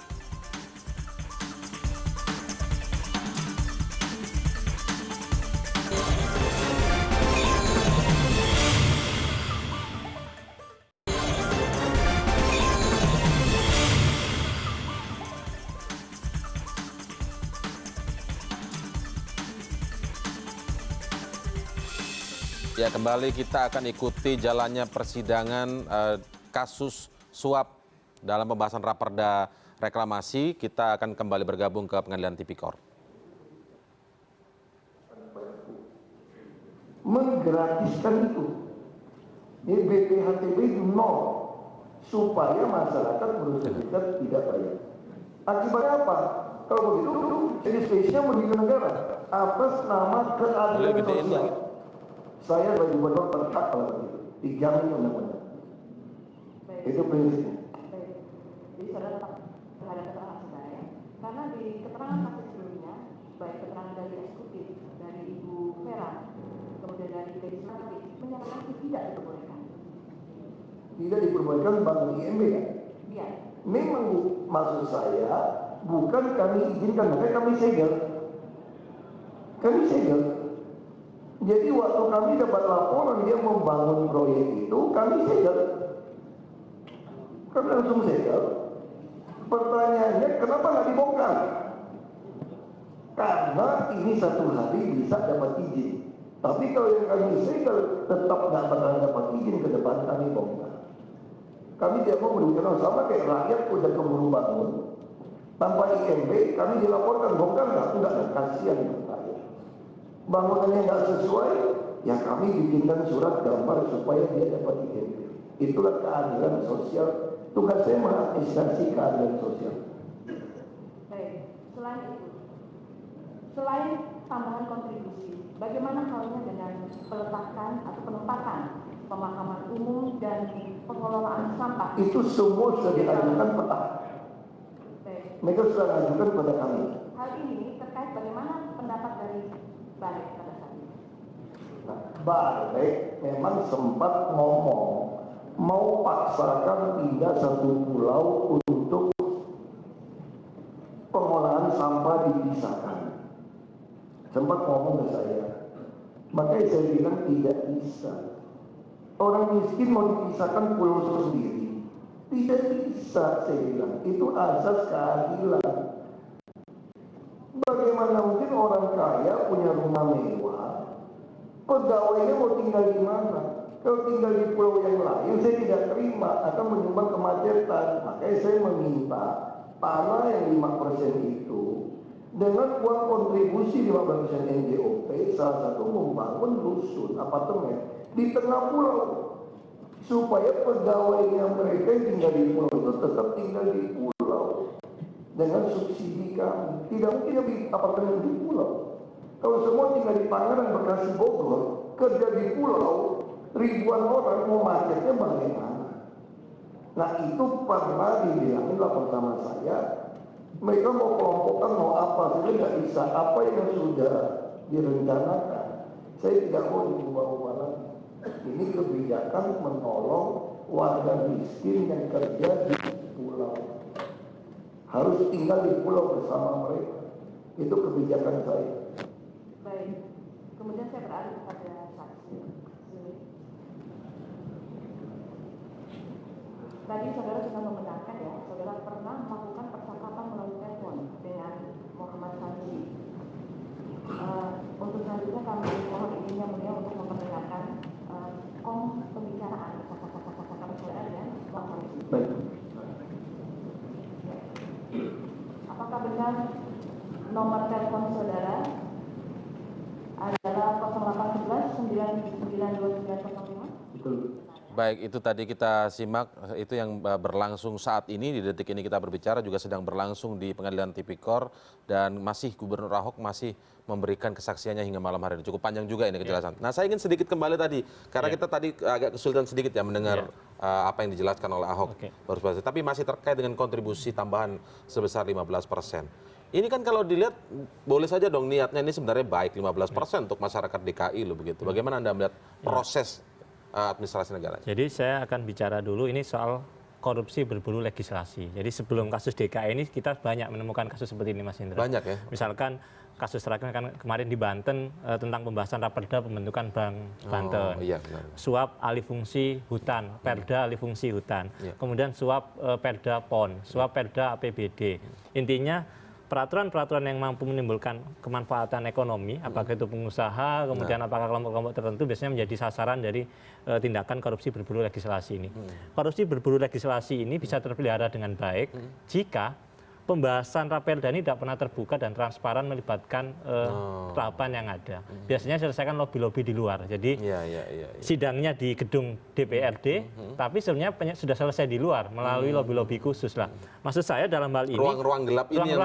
Ya, kembali kita akan ikuti jalannya persidangan kasus suap dalam pembahasan raperda reklamasi. Kita akan kembali bergabung ke Pengadilan Tipikor. Menggratiskan itu. Ini BPHTB itu nol. Supaya masyarakat berusaha tidak bayar. Akibatnya apa? Kalau begitu, jadi spesial merugikan negara. Atas nama keadilan sosial. Saya sebagai gubernur berhak kalau begitu, dijamin undang-undang. Itu prinsipnya. Jadi saudara tetap terhadap keterangan saudara ya. Karena di keterangan saksi sebelumnya, baik keterangan dari eksekutif, dari Ibu Vera, kemudian dari Deddy Sarati, menyatakan tidak diperbolehkan. Tidak diperbolehkan Bank IMB ya? Iya. Memang maksud saya bukan kami izinkan, makanya kami segel. Kami segel. Jadi waktu kami dapat laporan dia membangun proyek itu, kami segel. Kami langsung segel. Pertanyaannya, kenapa nggak dibongkar? Karena ini satu hari bisa dapat izin. Tapi kalau yang kami segel tetap nggak bakal dapat izin ke depan, kami bongkar. Kami tidak mau merugikan sama kayak rakyat udah keburu bangun. Tanpa IMB, kami dilaporkan bongkar nggak? Enggak, kasihan rakyat. Bangunannya nggak sesuai, ya kami bikinkan surat gambar supaya dia dapat IMB. Itulah keadilan sosial. Tugas saya mengadministrasi keadilan sosial. Baik, selain tambahan kontribusi, bagaimana halnya dengan peletakan atau penempatan pemakaman umum dan pengelolaan sampah? Itu semua sudah diajukan petah. Baik. Mereka sudah ajukan pada kami. Hal ini terkait bagaimana pendapat dari Balik pada saat ini? Nah, Balik memang sempat ngomong mau paksakan pindah satu pulau untuk pengolahan sampah dipisahkan. Sempat ngomong ke saya. Makanya saya bilang tidak bisa. Orang miskin mau dipisahkan pulau sendiri. Tidak bisa, saya bilang. Itu asas keadilan. Bagaimana mungkin orang kaya punya rumah mewah, pegawainya mau tinggal di mana? Kalau tinggal di pulau yang lain, saya tidak terima, akan menyumbang kemacetan. Makanya saya meminta tanah yang 5% itu dengan uang kontribusi 15% NJOP, salah satu membangun dusun, apartemen di tengah pulau, supaya pegawainya mereka yang tinggal di pulau itu tetap tinggal di pulau dengan subsidi kami. Tidak mungkin dia bikin apartemen di pulau. Kalau semua tinggal di Tangerang, Bekasi, Bogor, kerja di pulau, ribuan orang mau macetnya bagaimana? Nah itu pernah dibilangin lah pertama saya, mereka mau kelompokkan mau apa, saya nggak bisa. Apa yang sudah direncanakan, saya tidak mau diubah-ubah lagi. Ini kebijakan menolong warga miskin yang kerja di pulau, harus tinggal di pulau bersama mereka. Itu kebijakan saya. Baik, kemudian saya beralih kepada saksi. Tadi saudara sudah membenarkan ya, saudara pernah melakukan percakapan melalui telepon dengan Muhammad Sanji. Untuk selanjutnya kami mohon izin yang mulia untuk memperdengarkan pembicaraan kata-kata saudara dengan Muhammad Sanji. Baik. Apakah benar nomor telepon saudara adalah 0811 992 Betul. Baik, itu tadi kita simak, itu yang berlangsung saat ini, di detik ini kita berbicara juga sedang berlangsung di Pengadilan Tipikor, dan masih Gubernur Ahok masih memberikan kesaksiannya hingga malam hari ini. Cukup panjang juga ini kejelasan. Nah, saya ingin sedikit kembali tadi, karena kita tadi agak kesulitan sedikit ya mendengar apa yang dijelaskan oleh Ahok. Tapi masih terkait dengan kontribusi tambahan sebesar 15%. Ini kan kalau dilihat, boleh saja dong niatnya ini sebenarnya baik, 15% untuk masyarakat DKI loh begitu. Bagaimana Anda melihat proses administrasi negara? Jadi saya akan bicara dulu ini soal korupsi berbulu legislasi. Jadi sebelum kasus DKI ini kita banyak menemukan kasus seperti ini, Mas Indra. Banyak ya. Misalkan kasus terakhir kan kemarin di Banten tentang pembahasan Raperda pembentukan Bank Banten. Iya, benar. Suap alih fungsi hutan, Perda alih fungsi hutan. Kemudian suap Perda PON, suap Perda APBD. Intinya peraturan-peraturan yang mampu menimbulkan kemanfaatan ekonomi, apakah itu pengusaha, kemudian apakah kelompok-kelompok tertentu, biasanya menjadi sasaran dari tindakan korupsi berbulu legislasi ini. Korupsi berbulu legislasi ini bisa terpelihara dengan baik jika pembahasan Raperda ini tidak pernah terbuka dan transparan melibatkan tahapan yang ada. Biasanya selesaikan lobby-lobby di luar. Jadi sidangnya di gedung DPRD, tapi sebenarnya sudah selesai di luar melalui lobby-lobby khusus lah. Maksud saya dalam hal ini ruang-ruang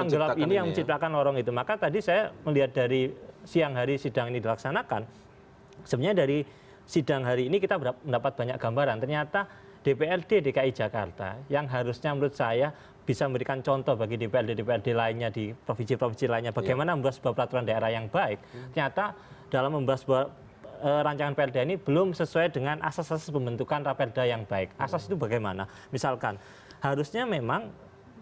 gelap ini yang menciptakan lorong itu. Maka tadi saya melihat dari siang hari sidang ini dilaksanakan, sebenarnya dari sidang hari ini kita mendapat banyak gambaran. Ternyata DPRD DKI Jakarta yang harusnya menurut saya bisa memberikan contoh bagi DPRD lainnya di provinsi-provinsi lainnya bagaimana membuat sebuah peraturan daerah yang baik. Ternyata dalam membahas sebuah rancangan Perda ini belum sesuai dengan asas-asas pembentukan Raperda yang baik. Asas itu bagaimana? Misalkan harusnya memang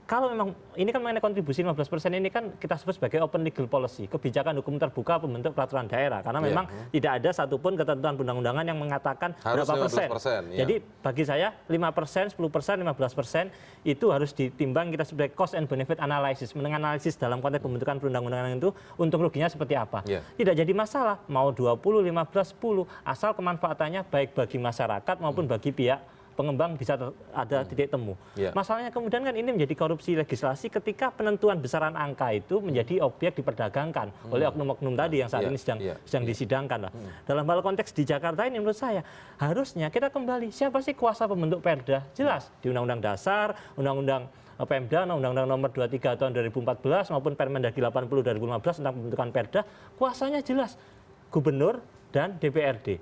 kalau memang ini kan mengenai kontribusi 15% ini kan kita sebut sebagai open legal policy, kebijakan hukum terbuka pembentuk peraturan daerah, karena memang tidak ada satupun ketentuan perundang-undangan yang mengatakan harus berapa persen. 15%, Jadi bagi saya 5%, 10%, 15% itu harus ditimbang kita sebagai cost and benefit analysis, menganalisis dalam konteks pembentukan perundang-undangan itu untung ruginya seperti apa. Tidak jadi masalah mau 20, 15, 10 asal kemanfaatannya baik bagi masyarakat maupun bagi pihak pengembang bisa ada titik temu. Masalahnya kemudian kan ini menjadi korupsi legislasi ketika penentuan besaran angka itu menjadi objek diperdagangkan oleh oknum-oknum tadi yang saat ini sedang disidangkan lah. Dalam hal konteks di Jakarta ini menurut saya harusnya kita kembali siapa sih kuasa pembentuk Perda? Jelas di Undang-Undang Dasar, Undang-Undang Pemda, Undang-Undang Nomor 23 tahun 2014 maupun Permendagri 80 2015 tentang pembentukan Perda, kuasanya jelas Gubernur dan DPRD.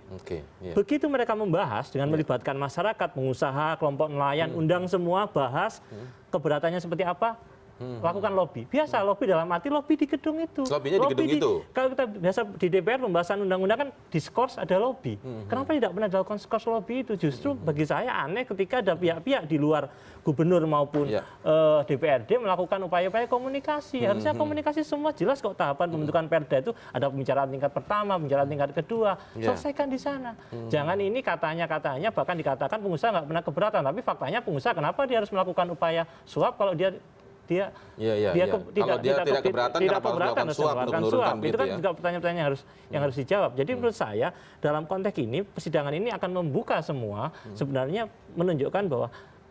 Begitu mereka membahas dengan melibatkan masyarakat, pengusaha, kelompok nelayan, undang semua, bahas keberatannya seperti apa, lakukan lobby. Biasa lobby dalam arti lobby di gedung itu. Lobbynya di gedung itu? Kalau kita biasa di DPR pembahasan undang-undang kan diskors ada lobby. Kenapa tidak pernah dilakukan diskors lobby itu? Justru bagi saya aneh ketika ada pihak-pihak di luar gubernur maupun DPRD melakukan upaya-upaya komunikasi. Harusnya komunikasi semua jelas kok tahapan pembentukan Perda itu ada pembicaraan tingkat pertama, pembicaraan tingkat kedua. Selesaikan di sana. Jangan ini katanya bahkan dikatakan pengusaha nggak pernah keberatan, tapi faktanya pengusaha kenapa dia harus melakukan upaya suap kalau dia tidak keberatan, harus melakukan suap. Itu kan juga pertanyaan-pertanyaan yang harus dijawab. Jadi menurut saya dalam konteks ini persidangan ini akan membuka semua sebenarnya menunjukkan bahwa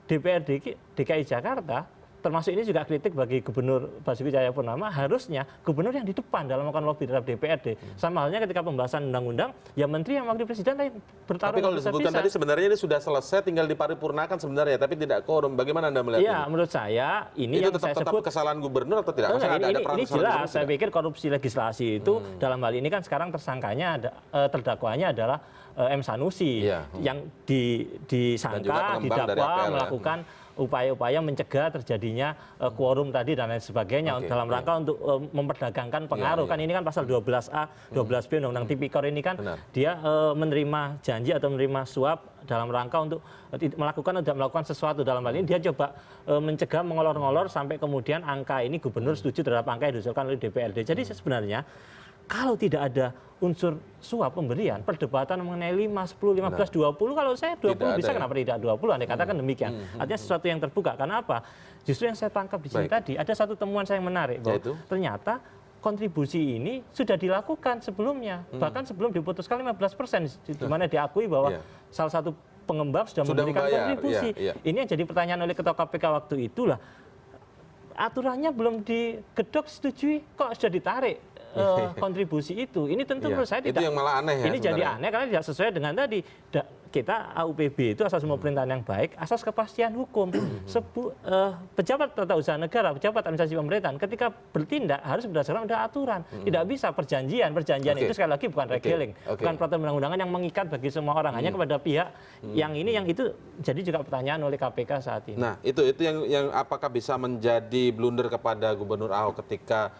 DPRD DKI Jakarta termasuk ini juga kritik bagi Gubernur Basuki Cahayapurnama, harusnya gubernur yang di depan dalam melakukan lobby terhadap DPRD. Sama halnya ketika pembahasan undang-undang, ya menteri yang wakil presiden bertarung. Tapi kalau disebutkan tadi sebenarnya ini sudah selesai, tinggal diparipurnakan sebenarnya, tapi tidak quorum. Bagaimana Anda melihat ini? Ya, menurut saya ini itu yang saya tetap sebut kesalahan gubernur atau tidak? Ini jelas, saya pikir korupsi legislasi itu dalam hal ini kan sekarang tersangkanya terdakwanya adalah M. Sanusi yang disangka, didakwa melakukan upaya-upaya mencegah terjadinya quorum tadi dan lain sebagainya dalam rangka untuk memperdagangkan pengaruh. Kan ini kan pasal 12A, 12B Undang-Undang Tipikor ini kan dia menerima janji atau menerima suap dalam rangka untuk melakukan atau tidak melakukan sesuatu. Dalam hal ini dia coba mencegah, mengolor-ngolor sampai kemudian angka ini gubernur setuju terhadap angka yang diusulkan oleh DPRD. Jadi sebenarnya kalau tidak ada unsur suap pemberian, perdebatan mengenai 5, 10, 15, 20, kalau saya 20 bisa, kenapa tidak 20? Andai katakan demikian. Artinya sesuatu yang terbuka. Karena apa? Justru yang saya tangkap di sini tadi, ada satu temuan saya yang menarik, bahwa ternyata kontribusi ini sudah dilakukan sebelumnya. Bahkan sebelum diputuskan 15%, di mana diakui bahwa salah satu pengembang sudah memberikan kontribusi. Ini yang jadi pertanyaan oleh Ketua KPK waktu itulah. Aturannya belum digedok, setujui, kok sudah ditarik kontribusi itu. Ini tentu menurut saya tidak. Itu yang malah aneh ya. Ini jadi aneh karena tidak sesuai dengan tadi. Kita AUPB itu asas pemerintahan yang baik, asas kepastian hukum. Pejabat tata usaha negara, pejabat administrasi pemerintahan, ketika bertindak harus berdasarkan pada aturan. Tidak bisa perjanjian. Perjanjian itu sekali lagi bukan regeling, bukan peraturan undang-undangan yang mengikat bagi semua orang, hanya kepada pihak yang ini, yang itu. Jadi juga pertanyaan oleh KPK saat ini. Nah, itu yang apakah bisa menjadi blunder kepada Gubernur Ahok ketika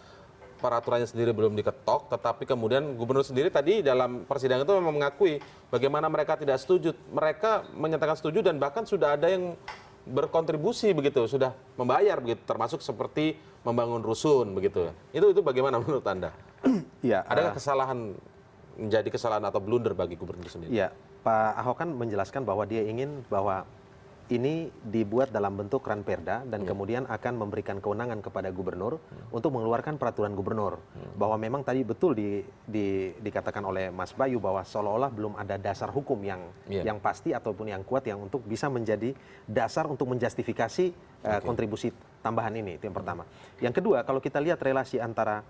peraturannya sendiri belum diketok, tetapi kemudian gubernur sendiri tadi dalam persidangan itu memang mengakui bagaimana mereka tidak setuju. Mereka menyatakan setuju dan bahkan sudah ada yang berkontribusi begitu, sudah membayar begitu, termasuk seperti membangun rusun begitu. Itu bagaimana menurut Anda? Adakah kesalahan menjadi kesalahan atau blunder bagi gubernur sendiri? Ya, Pak Ahok kan menjelaskan bahwa dia ingin bahwa ini dibuat dalam bentuk ranperda dan kemudian akan memberikan kewenangan kepada gubernur untuk mengeluarkan peraturan gubernur. Bahwa memang tadi betul dikatakan oleh Mas Bayu bahwa seolah-olah belum ada dasar hukum yang pasti ataupun yang kuat yang untuk bisa menjadi dasar untuk menjustifikasi kontribusi tambahan ini. Itu yang pertama. Yang kedua, kalau kita lihat relasi antara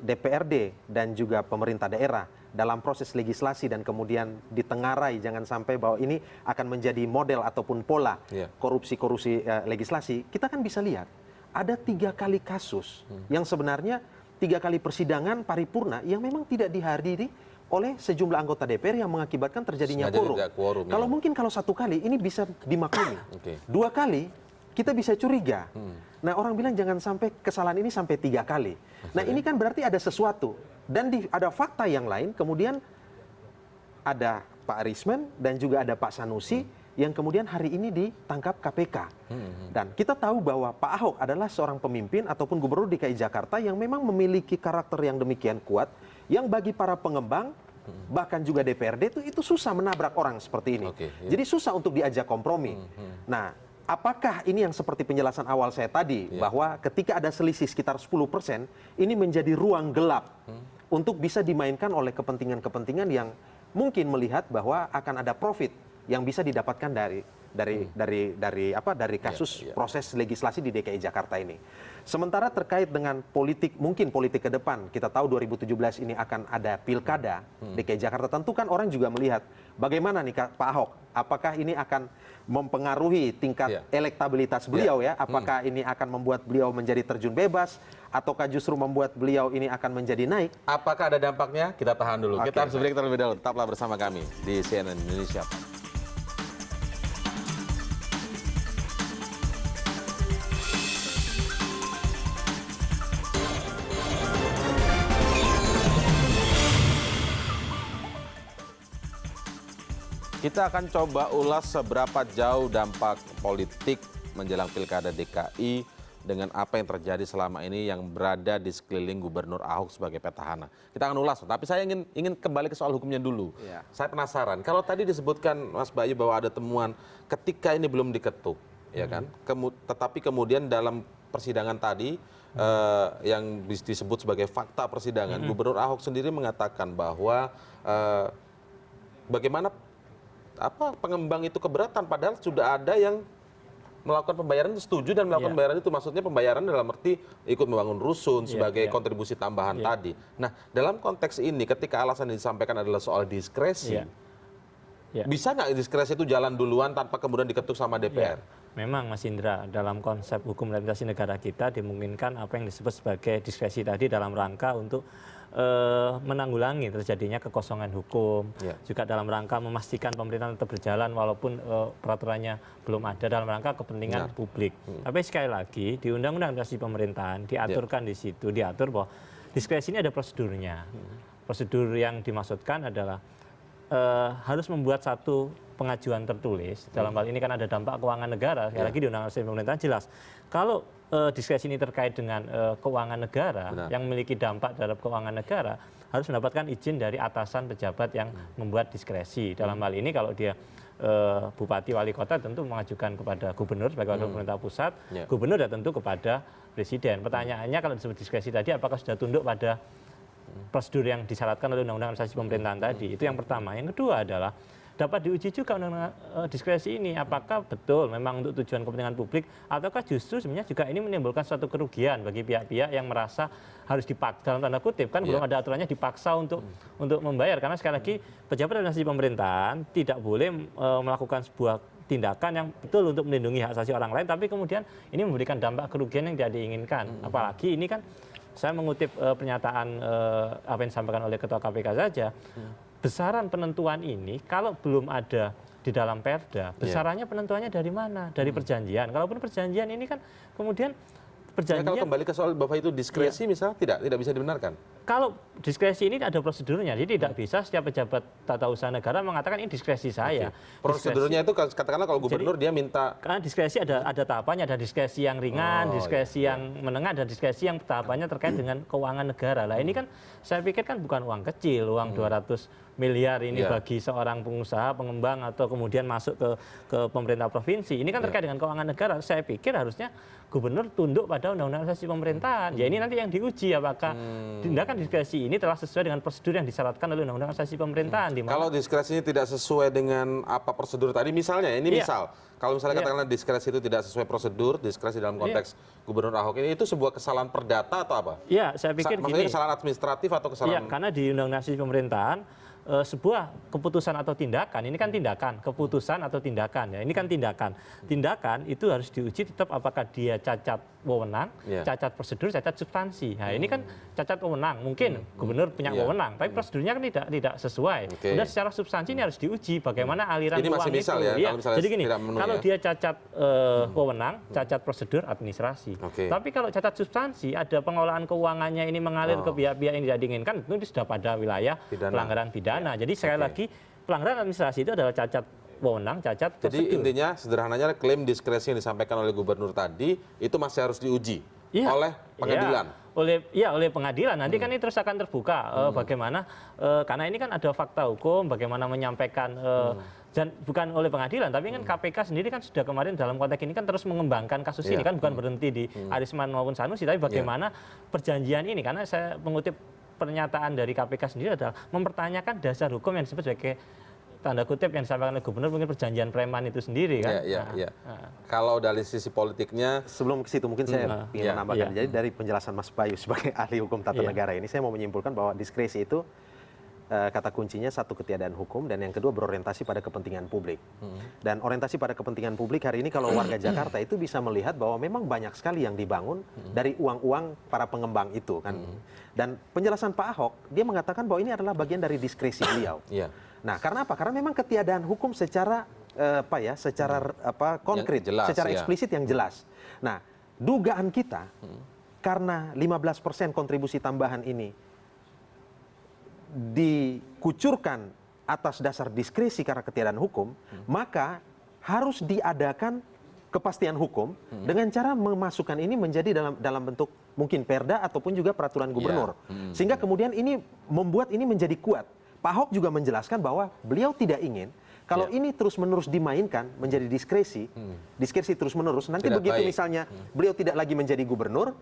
DPRD dan juga pemerintah daerah dalam proses legislasi dan kemudian ditengarai jangan sampai bahwa ini akan menjadi model ataupun pola korupsi legislasi, kita kan bisa lihat ada 3 kali kasus yang sebenarnya 3 kali persidangan paripurna yang memang tidak dihadiri oleh sejumlah anggota DPR yang mengakibatkan terjadinya quorum. Kalau mungkin kalau 1 kali ini bisa dimaklumi, 2 kali kita bisa curiga. Nah, orang bilang jangan sampai kesalahan ini sampai 3 kali. Nah, ini kan berarti ada sesuatu. Dan ada fakta yang lain, kemudian ada Pak Arisman dan juga ada Pak Sanusi yang kemudian hari ini ditangkap KPK. Dan kita tahu bahwa Pak Ahok adalah seorang pemimpin ataupun gubernur DKI Jakarta yang memang memiliki karakter yang demikian kuat, yang bagi para pengembang, bahkan juga DPRD itu susah menabrak orang seperti ini. Jadi susah untuk diajak kompromi. Nah, apakah ini yang seperti penjelasan awal saya tadi, bahwa ketika ada selisih sekitar 10%, ini menjadi ruang gelap untuk bisa dimainkan oleh kepentingan-kepentingan yang mungkin melihat bahwa akan ada profit yang bisa didapatkan dari kasus proses legislasi di DKI Jakarta ini. Sementara terkait dengan politik, mungkin politik ke depan, kita tahu 2017 ini akan ada pilkada DKI Jakarta. Tentu kan orang juga melihat bagaimana nih Pak Ahok, apakah ini akan mempengaruhi tingkat elektabilitas beliau ya? Apakah ini akan membuat beliau menjadi terjun bebas, ataukah justru membuat beliau ini akan menjadi naik? Apakah ada dampaknya? Kita tahan dulu. Kita harus break terlebih dahulu. Tetaplah bersama kami di CNN Indonesia. Kita akan coba ulas seberapa jauh dampak politik menjelang pilkada DKI dengan apa yang terjadi selama ini yang berada di sekeliling Gubernur Ahok sebagai petahana. Kita akan ulas, tapi saya ingin kembali ke soal hukumnya dulu. Saya penasaran, kalau tadi disebutkan Mas Bayu bahwa ada temuan ketika ini belum diketuk, ya kan? Tetapi kemudian dalam persidangan tadi yang disebut sebagai fakta persidangan, Gubernur Ahok sendiri mengatakan bahwa bagaimana pengembang itu keberatan padahal sudah ada yang melakukan pembayaran itu setuju dan melakukan pembayaran itu, maksudnya pembayaran dalam arti ikut membangun rusun sebagai kontribusi tambahan tadi. Nah, dalam konteks ini ketika alasan yang disampaikan adalah soal diskresi, bisa nggak diskresi itu jalan duluan tanpa kemudian diketuk sama DPR? Memang Mas Indra, dalam konsep hukum representasi negara kita dimungkinkan apa yang disebut sebagai diskresi tadi dalam rangka untuk menanggulangi terjadinya kekosongan hukum, juga dalam rangka memastikan pemerintahan tetap berjalan walaupun peraturannya belum ada dalam rangka kepentingan publik. Tapi sekali lagi di Undang-Undang Administrasi Pemerintahan diaturkan di situ, diatur bahwa diskresi ini ada prosedurnya. Prosedur yang dimaksudkan adalah harus membuat satu pengajuan tertulis. Dalam hal ini kan ada dampak keuangan negara. Sekali lagi di Undang-Undang Administrasi Pemerintahan jelas. Kalau diskresi ini terkait dengan keuangan negara yang memiliki dampak terhadap keuangan negara harus mendapatkan izin dari atasan pejabat yang membuat diskresi. Dalam hal ini kalau dia bupati wali kota tentu mengajukan kepada gubernur sebagai wakil pemerintah pusat, gubernur ya tentu kepada presiden. Pertanyaannya kalau disebut diskresi tadi apakah sudah tunduk pada prosedur yang disyaratkan oleh Undang-Undang Administrasi Pemerintahan tadi? Itu yang pertama. Yang kedua adalah dapat diuji juga undang-undang diskresi ini apakah betul memang untuk tujuan kepentingan publik ataukah justru sebenarnya juga ini menimbulkan suatu kerugian bagi pihak-pihak yang merasa harus dipaksa, dalam tanda kutip kan belum ada aturannya dipaksa untuk membayar, karena sekali lagi pejabat administrasi pemerintahan tidak boleh melakukan sebuah tindakan yang betul untuk melindungi hak asasi orang lain tapi kemudian ini memberikan dampak kerugian yang tidak diinginkan. Apalagi ini kan saya mengutip pernyataan apa yang disampaikan oleh Ketua KPK saja, besaran penentuan ini kalau belum ada di dalam perda, besarannya penentuannya dari mana? Dari perjanjian. Kalaupun perjanjian ini kan kemudian perjanjian. Kalau kembali ke soal bahwa itu diskresi misalnya tidak bisa dibenarkan. Kalau diskresi ini ada prosedurnya, jadi tidak bisa setiap pejabat tata usaha negara mengatakan ini diskresi saya. Prosedurnya itu katakanlah kalau gubernur dia minta. Karena diskresi ada tahapannya, ada diskresi yang ringan, diskresi yang menengah, ada diskresi yang tahapannya terkait dengan keuangan negara. Lah ini kan saya pikir kan bukan uang kecil, uang 200 miliar ini bagi seorang pengusaha, pengembang atau kemudian masuk ke pemerintah provinsi. Ini kan terkait dengan keuangan negara. Saya pikir harusnya gubernur tunduk pada Undang-Undang Administrasi Pemerintahan. Ya ini nanti yang diuji apakah tindakan diskresi ini telah sesuai dengan prosedur yang disyaratkan oleh Undang-Undang Administrasi Pemerintahan. Kalau diskresinya tidak sesuai dengan apa prosedur tadi, misalnya ini misal, kalau misalnya katakanlah diskresi itu tidak sesuai prosedur, diskresi dalam konteks Gubernur Ahok ini, itu sebuah kesalahan perdata atau apa? Iya, saya pikir maksudnya gini. Kesalahan administratif atau kesalahan? Iya, karena di Undang-Undang Administrasi Pemerintahan sebuah keputusan atau tindakan, ini kan tindakan, keputusan atau tindakan ya, ini kan tindakan itu harus diuji tetap apakah dia cacat wewenang, cacat prosedur, cacat substansi. Nah ini kan cacat wewenang, mungkin gubernur punya wewenang, tapi prosedurnya kan tidak sesuai. Kemudian secara substansi ini harus diuji bagaimana aliran ini uang masih misal itu. Ya, jadi gini, kalau dia cacat wewenang, cacat prosedur administrasi. Tapi kalau cacat substansi, ada pengelolaan keuangannya ini mengalir ke pihak-pihak yang tidak diinginkan, itu sudah pada wilayah pelanggaran pidana. Jadi sekali lagi pelanggaran administrasi itu adalah cacat wewenang cacat Jadi prosedur. intinya sederhananya klaim diskresi yang disampaikan oleh gubernur tadi itu masih harus diuji oleh pengadilan. Oleh pengadilan nanti kan ini terus akan terbuka bagaimana karena ini kan ada fakta hukum bagaimana menyampaikan dan bukan oleh pengadilan tapi kan KPK sendiri kan sudah kemarin dalam konteks ini kan terus mengembangkan kasus ini kan bukan berhenti di Arisman maupun Sanusi tapi bagaimana perjanjian ini karena saya mengutip pernyataan dari KPK sendiri adalah mempertanyakan dasar hukum yang disebut sebagai tanda kutip yang disampaikan oleh gubernur mungkin perjanjian preman itu sendiri kan. Iya. Kalau dari sisi politiknya, Sebelum ke situ mungkin saya ingin menambahkan. Jadi dari penjelasan Mas Bayu sebagai ahli hukum tata negara ini, saya mau menyimpulkan bahwa diskresi itu kata kuncinya satu ketiadaan hukum dan yang kedua berorientasi pada kepentingan publik. Dan orientasi pada kepentingan publik hari ini kalau warga Jakarta itu bisa melihat bahwa memang banyak sekali yang dibangun dari uang-uang para pengembang itu kan. Dan penjelasan Pak Ahok dia mengatakan bahwa ini adalah bagian dari diskresi beliau. Nah, karena apa? Karena memang ketiadaan hukum secara konkret, jelas, secara eksplisit yang jelas. Nah, dugaan kita karena 15% kontribusi tambahan ini dikucurkan atas dasar diskresi karena ketiadaan hukum, maka harus diadakan kepastian hukum dengan cara memasukkan ini menjadi dalam bentuk mungkin perda ataupun juga peraturan gubernur. Sehingga kemudian ini membuat ini menjadi kuat. Pak Ahok juga menjelaskan bahwa beliau tidak ingin kalau ini terus-menerus dimainkan menjadi diskresi terus-menerus, nanti Tidak begitu baik. misalnya beliau tidak lagi menjadi gubernur,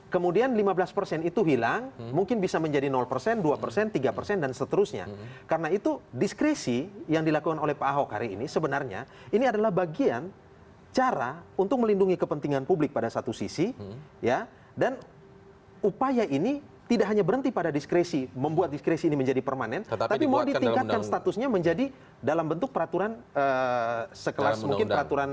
kemudian 15% itu hilang, mungkin bisa menjadi 0%, 2%, 3%, dan seterusnya. Karena itu diskresi yang dilakukan oleh Pak Ahok hari ini sebenarnya ini adalah bagian cara untuk melindungi kepentingan publik pada satu sisi, ya, dan upaya ini tidak hanya berhenti pada diskresi, membuat diskresi ini menjadi permanen, tapi mau dibuatkan dalam ditingkatkan undang-undang. statusnya menjadi dalam bentuk peraturan sekelas Dalam mungkin undang-undang. peraturan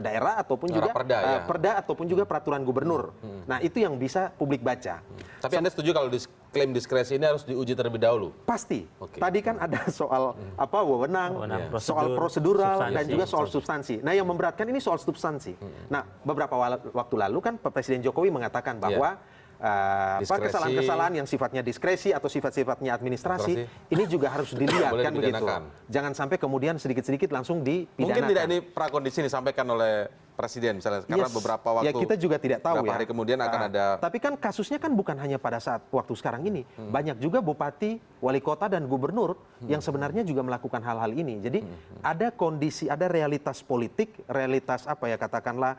daerah ataupun juga Perda, ya. perda ataupun juga peraturan gubernur. Nah, itu yang bisa publik baca. tapi Anda setuju kalau klaim diskresi ini harus diuji terlebih dahulu? Pasti. Oke. Tadi kan ada soal wewenang, soal prosedur, prosedural dan substansi. juga soal substansi. Nah, yang memberatkan ini soal substansi. Nah, beberapa waktu lalu kan Presiden Jokowi mengatakan bahwa Diskresi. kesalahan-kesalahan yang sifatnya diskresi atau sifat-sifatnya administrasi ini juga harus dilihat Boleh kan begitu. dipidanakan. Jangan sampai kemudian sedikit-sedikit langsung dipidanakan. Mungkin tidak ini prakondisi disampaikan oleh Presiden misalnya, karena beberapa waktu, ya kita juga tidak tahu beberapa ya. hari kemudian akan ada. Tapi kan kasusnya kan bukan hanya pada saat waktu sekarang ini. Banyak juga bupati, wali kota dan gubernur yang sebenarnya juga melakukan hal-hal ini. Jadi ada kondisi, ada realitas politik, realitas katakanlah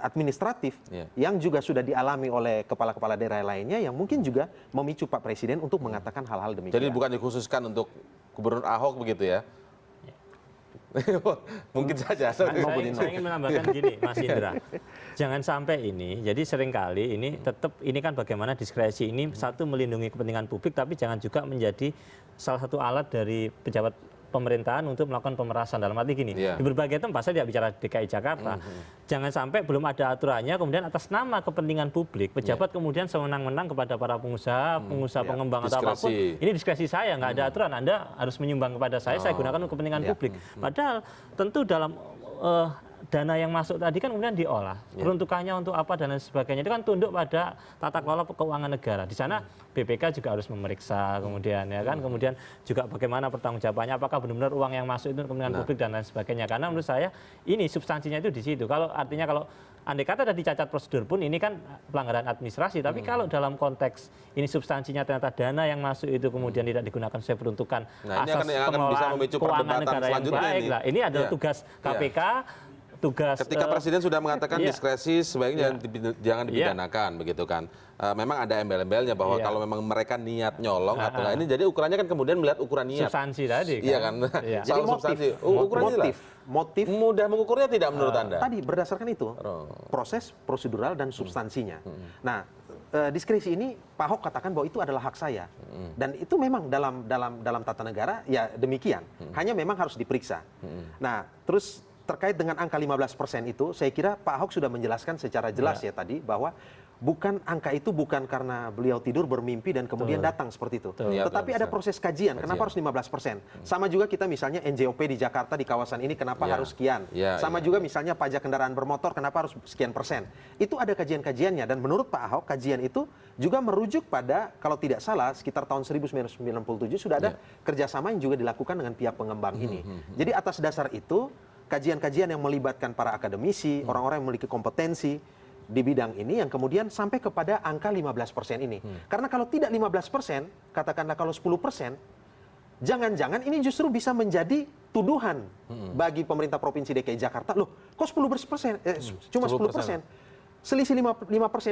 administratif yang juga sudah dialami oleh kepala-kepala daerah lainnya yang mungkin juga memicu Pak Presiden untuk mengatakan hal-hal demikian. Jadi bukan dikhususkan untuk Gubernur Ahok begitu ya? Mungkin saja. Saya ingin menambahkan gini, Mas Indra. Jangan sampai ini, jadi seringkali ini tetap, ini kan bagaimana diskresi ini satu melindungi kepentingan publik, tapi jangan juga menjadi salah satu alat dari pejabat pemerintahan untuk melakukan pemerasan. Dalam arti gini, di berbagai tempat, saya tidak bicara DKI Jakarta, jangan sampai belum ada aturannya, kemudian atas nama kepentingan publik, pejabat kemudian sewenang-wenang kepada para pengusaha pengembang atau apapun, ini diskresi saya, nggak ada aturan, Anda harus menyumbang kepada saya gunakan untuk kepentingan publik. Padahal tentu dalam dana yang masuk tadi kan kemudian diolah, peruntukannya untuk apa dan lain sebagainya, itu kan tunduk pada tata kelola keuangan negara. Di sana BPK juga harus memeriksa kemudian ya kan, kemudian juga bagaimana pertanggungjawabannya, apakah benar-benar uang yang masuk itu kepentingan publik dan lain sebagainya. Karena menurut saya ini substansinya itu di situ. Kalau artinya kalau andai kata ada dicacat prosedur pun ini kan pelanggaran administrasi, tapi kalau dalam konteks ini substansinya ternyata dana yang masuk itu kemudian tidak digunakan sesuai peruntukan Nah, ini asas akan bisa pengelolaan memicu keuangan perdebatan negara yang selanjutnya baik ini. lah. Ini adalah tugas KPK, tugas Ketika Presiden sudah mengatakan iya. diskresi sebaiknya jangan dipidanakan begitu kan. Memang ada embel-embelnya bahwa Iya. kalau memang mereka niat nyolong atau enggak, ini jadi ukurannya kan kemudian melihat ukuran niat. substansi tadi kan. Iya kan. Iya. Soal Jadi substansi. Ukurannya jelas. motif Mudah mengukurnya tidak menurut Anda? tadi berdasarkan itu proses prosedural dan substansinya. Nah, diskresi ini Pak Ahok katakan bahwa itu adalah hak saya dan itu memang dalam tata negara ya demikian. Hanya memang harus diperiksa. Nah, terus terkait dengan angka 15% itu, saya kira Pak Ahok sudah menjelaskan secara jelas ya tadi bahwa angka itu bukan karena beliau tidur bermimpi dan kemudian datang seperti itu. Ya, Tetapi ada proses kajian. Kenapa harus 15%? Sama juga kita misalnya NJOP di Jakarta di kawasan ini kenapa harus sekian? Sama juga misalnya pajak kendaraan bermotor kenapa harus sekian persen? Itu ada kajian-kajiannya dan menurut Pak Ahok kajian itu juga merujuk pada kalau tidak salah sekitar tahun 1997 sudah ada kerjasama yang juga dilakukan dengan pihak pengembang ini. Jadi atas dasar itu kajian-kajian yang melibatkan para akademisi, orang-orang yang memiliki kompetensi di bidang ini yang kemudian sampai kepada angka 15% ini. Karena kalau tidak 15%, katakanlah kalau 10%, jangan-jangan ini justru bisa menjadi tuduhan bagi pemerintah Provinsi DKI Jakarta. Loh, kok 10%? Cuma 10%. Selisih 5%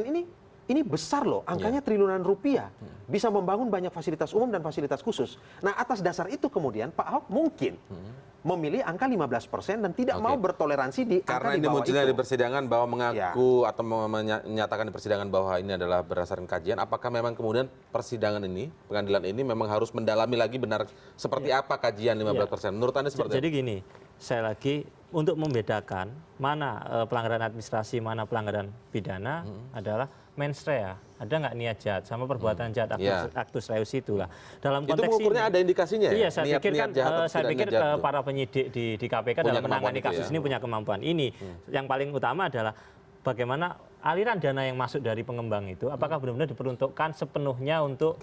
ini besar loh, angkanya triliunan rupiah. Bisa membangun banyak fasilitas umum dan fasilitas khusus. Nah, atas dasar itu kemudian Pak Ahok mungkin memilih angka 15% dan tidak mau bertoleransi di angka karena di ini bawah munculnya itu. di persidangan bahwa mengaku atau menyatakan di persidangan bahwa ini adalah berdasarkan kajian, apakah memang kemudian persidangan ini, pengadilan ini memang harus mendalami lagi benar seperti apa kajian 15%? Menurut Anda seperti Jadi gini, saya lagi untuk membedakan mana pelanggaran administrasi, mana pelanggaran pidana adalah mens rea. Ada nggak niat jahat sama perbuatan jahat actus reus itulah. Dalam itu konteks mengukurnya ini, ada indikasinya ya? Iya, saya pikir kan saya pikir jahat para penyidik di KPK dalam menangani kasus ini punya kemampuan ini. Yang paling utama adalah bagaimana aliran dana yang masuk dari pengembang itu apakah benar-benar diperuntukkan sepenuhnya untuk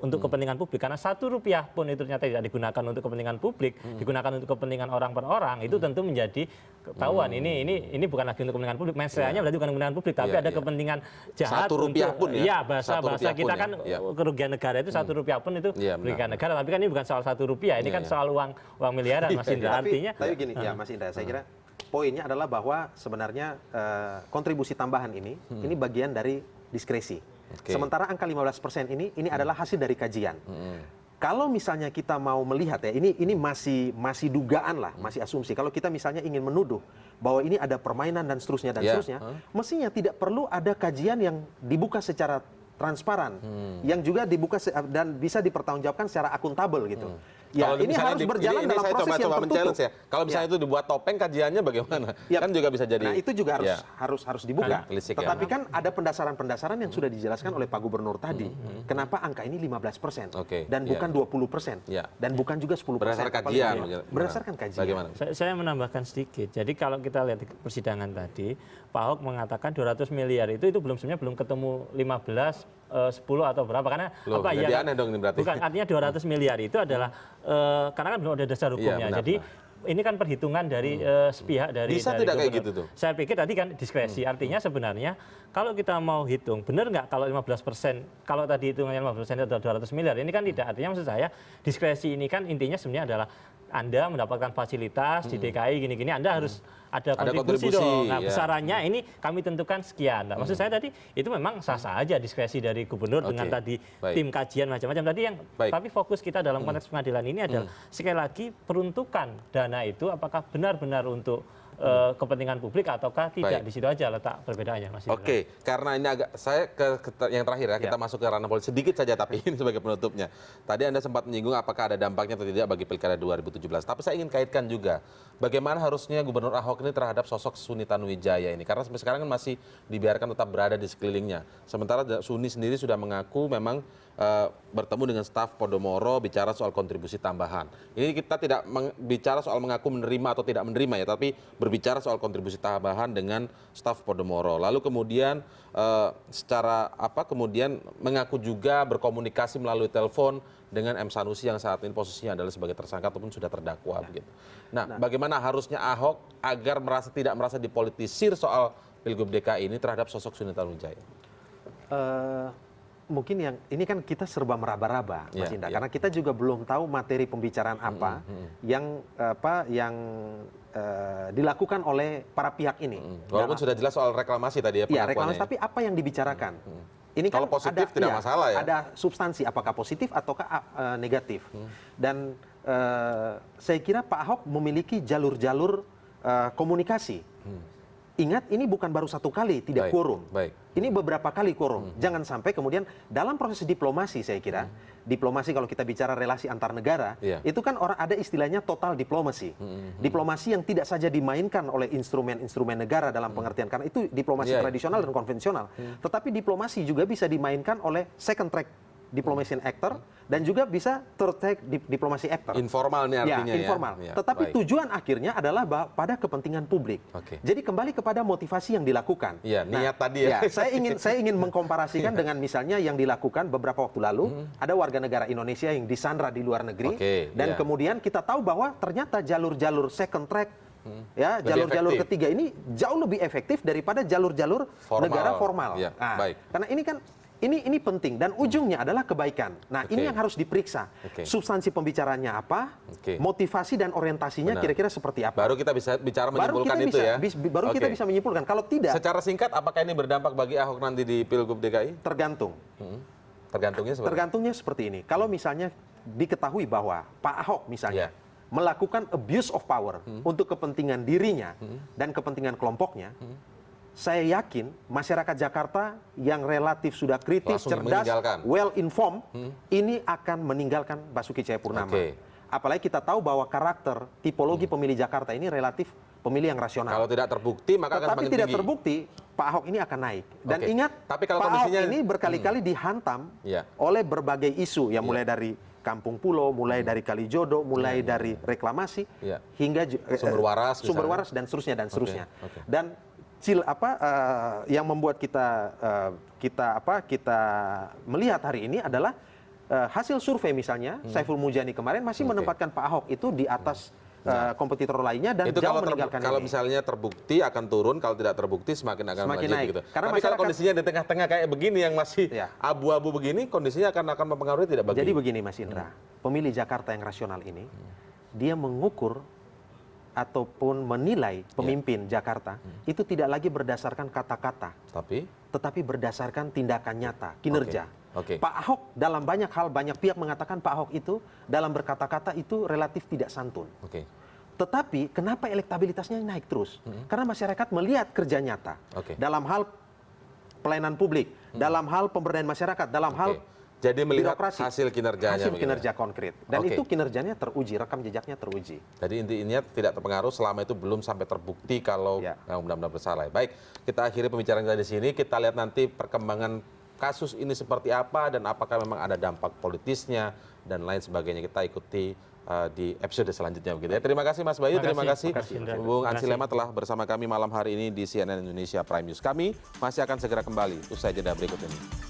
untuk kepentingan publik, karena 1 rupiah pun itu ternyata tidak digunakan untuk kepentingan publik, digunakan untuk kepentingan orang per orang, itu tentu menjadi ketahuan ini bukan lagi untuk kepentingan publik, mens rea-nya berarti bukan kepentingan publik, tapi ada kepentingan jahat 1 rupiah untuk, pun ya? bahasa kita kan kerugian negara itu 1 rupiah pun itu kerugian negara, tapi kan ini bukan soal 1 rupiah, ini kan soal uang miliaran, Mas Indra. Artinya, tapi gini, ya Mas Indra, saya kira poinnya adalah bahwa sebenarnya kontribusi tambahan ini bagian dari diskresi. Sementara angka 15% ini adalah hasil dari kajian. Kalau misalnya kita mau melihat ya, ini masih dugaan lah, masih asumsi. Kalau kita misalnya ingin menuduh bahwa ini ada permainan dan seterusnya mestinya tidak perlu ada kajian yang dibuka secara transparan, yang juga dibuka dan bisa dipertanggungjawabkan secara akuntabel gitu. Ya, kalau ini harus berjalan dalam proses yang tertutup. Ya. Kalau misalnya itu dibuat topeng, kajiannya bagaimana? Kan juga bisa jadi. Nah, itu juga harus dibuka. Tetapi kan ada pendasaran-pendasaran yang sudah dijelaskan oleh Pak Gubernur tadi. Kenapa angka ini 15% dan bukan 20% dan bukan juga 10%. Berdasarkan kajian. Berdasarkan kajian. Bagaimana? Saya menambahkan sedikit. Jadi kalau kita lihat di persidangan tadi, Pak Ahok mengatakan 200 miliar itu sebenarnya belum ketemu 15, 10 atau berapa, karena aneh dong ini berarti. Bukan, artinya 200 miliar itu adalah karena kan belum ada dasar hukumnya. Jadi ini kan perhitungan dari sepihak dari bisa dari tidak kayak gubernur. gitu tuh? Saya pikir tadi kan diskresi. Artinya sebenarnya kalau kita mau hitung benar nggak kalau 15%, kalau tadi hitungannya 15% itu adalah 200 miliar, ini kan tidak. Artinya maksud saya diskresi ini kan intinya sebenarnya adalah Anda mendapatkan fasilitas di DKI gini-gini, Anda harus ada kontribusi dong. Nah, besarannya ini kami tentukan sekian. Nah, maksud saya tadi itu memang sah-sah aja diskresi dari gubernur dengan tadi tim kajian macam-macam tadi yang tapi fokus kita dalam konteks pengadilan ini adalah sekali lagi peruntukan dana itu apakah benar-benar untuk kepentingan publik ataukah tidak. Di situ aja letak perbedaannya, Mas. Oke, karena ini agak saya ke yang terakhir ya, kita masuk ke ranah politik sedikit saja tapi ini sebagai penutupnya. Tadi Anda sempat menyinggung apakah ada dampaknya atau tidak bagi Pilkada 2017. Tapi saya ingin kaitkan juga bagaimana harusnya Gubernur Ahok ini terhadap sosok Suni Tanuwijaya ini, karena sampai sekarang kan masih dibiarkan tetap berada di sekelilingnya. Sementara Suni sendiri sudah mengaku memang bertemu dengan staf Podomoro bicara soal kontribusi tambahan. Ini kita tidak bicara soal mengaku menerima atau tidak menerima ya, tapi berbicara soal kontribusi tambahan dengan staf Podomoro. Lalu kemudian secara kemudian mengaku juga berkomunikasi melalui telepon dengan M. Sanusi yang saat ini posisinya adalah sebagai tersangka ataupun sudah terdakwa begitu. Nah, bagaimana harusnya Ahok agar tidak merasa dipolitisir soal Pilgub DKI ini terhadap sosok Suni Tanuwijaya? Mungkin yang ini kan kita serba meraba-raba, Mas Indra, karena kita juga belum tahu materi pembicaraan apa yang dilakukan oleh para pihak ini. Walaupun sudah jelas soal reklamasi tadi ya pengakuannya. Ya, reklamasi, tapi apa yang dibicarakan? Ini kan kalau positif tidak masalah ya. Ada substansi, apakah positif ataukah negatif. Dan saya kira Pak Ahok memiliki jalur-jalur komunikasi. Ingat, ini bukan baru satu kali tidak quorum. Ini beberapa kali quorum. Jangan sampai kemudian dalam proses diplomasi, saya kira, diplomasi kalau kita bicara relasi antar negara, itu kan orang ada istilahnya total diplomasi. Diplomasi yang tidak saja dimainkan oleh instrumen-instrumen negara dalam pengertian, karena itu diplomasi tradisional dan konvensional. Tetapi diplomasi juga bisa dimainkan oleh second track diplomasi actor dan juga bisa third track diplomasi actor. Informal nih artinya informal. ya. Tetapi tujuan akhirnya adalah pada kepentingan publik. Jadi kembali kepada motivasi yang dilakukan. Niat tadi ya. Saya ingin mengkomparasikan dengan misalnya yang dilakukan beberapa waktu lalu, ada warga negara Indonesia yang disandra di luar negeri dan kemudian kita tahu bahwa ternyata jalur-jalur second track jalur-jalur ketiga ini jauh lebih efektif daripada jalur-jalur negara formal. Karena ini kan ini penting dan ujungnya adalah kebaikan. Nah, ini yang harus diperiksa. Substansi pembicaranya apa, motivasi dan orientasinya kira-kira seperti apa. Baru kita bisa bicara menyimpulkan itu ya. Baru kita bisa menyimpulkan. Kalau tidak, secara singkat apakah ini berdampak bagi Ahok nanti di Pilgub DKI? Tergantung. Tergantungnya seperti ini. Kalau misalnya diketahui bahwa Pak Ahok misalnya melakukan abuse of power untuk kepentingan dirinya dan kepentingan kelompoknya, saya yakin masyarakat Jakarta yang relatif sudah kritis, cerdas, well informed, ini akan meninggalkan Basuki Cahayapurnama. Apalagi kita tahu bahwa karakter, tipologi pemilih Jakarta ini relatif pemilih yang rasional. Kalau tidak terbukti maka akan semakin tinggi. Tapi tidak terbukti, Pak Ahok ini akan naik. Dan ingat, tapi kalau Pak Ahok ini berkali-kali dihantam oleh berbagai isu, yang mulai dari Kampung Pulau, mulai dari Kalijodo, mulai dari reklamasi, hingga sumber waras dan seterusnya. Dan yang membuat kita melihat hari ini adalah hasil survei misalnya Saiful Mujani kemarin masih menempatkan Pak Ahok itu di atas kompetitor lainnya dan itu jauh meninggalkan kalau ini. Misalnya terbukti akan turun, kalau tidak terbukti semakin melaju naik. gitu. Karena tapi kalau kondisinya di tengah-tengah kayak begini yang masih abu-abu begini, kondisinya akan mempengaruhi tidak bagi. Jadi begini Mas Indra, pemilih Jakarta yang rasional ini dia mengukur ataupun menilai pemimpin Jakarta itu tidak lagi berdasarkan kata-kata, tetapi berdasarkan tindakan nyata, kinerja. Pak Ahok dalam banyak hal, banyak pihak mengatakan Pak Ahok itu dalam berkata-kata itu relatif tidak santun. Tetapi kenapa elektabilitasnya naik terus? Karena masyarakat melihat kerja nyata dalam hal pelayanan publik, dalam hal pemberdayaan masyarakat, dalam hal jadi melihat birokrasi, hasil kinerjanya. Hasil kinerja konkret. Dan itu kinerjanya teruji, rekam jejaknya teruji. Jadi intinya tidak terpengaruh selama itu belum sampai terbukti kalau benar-benar bersalah. Baik, kita akhiri pembicaraan kita di sini. Kita lihat nanti perkembangan kasus ini seperti apa dan apakah memang ada dampak politisnya dan lain sebagainya. Kita ikuti di episode selanjutnya begitu ya. Terima kasih Mas Bayu, terima kasih Bung Ansi Lema telah bersama kami malam hari ini di CNN Indonesia Prime News. Kami masih akan segera kembali usai jeda berikut ini.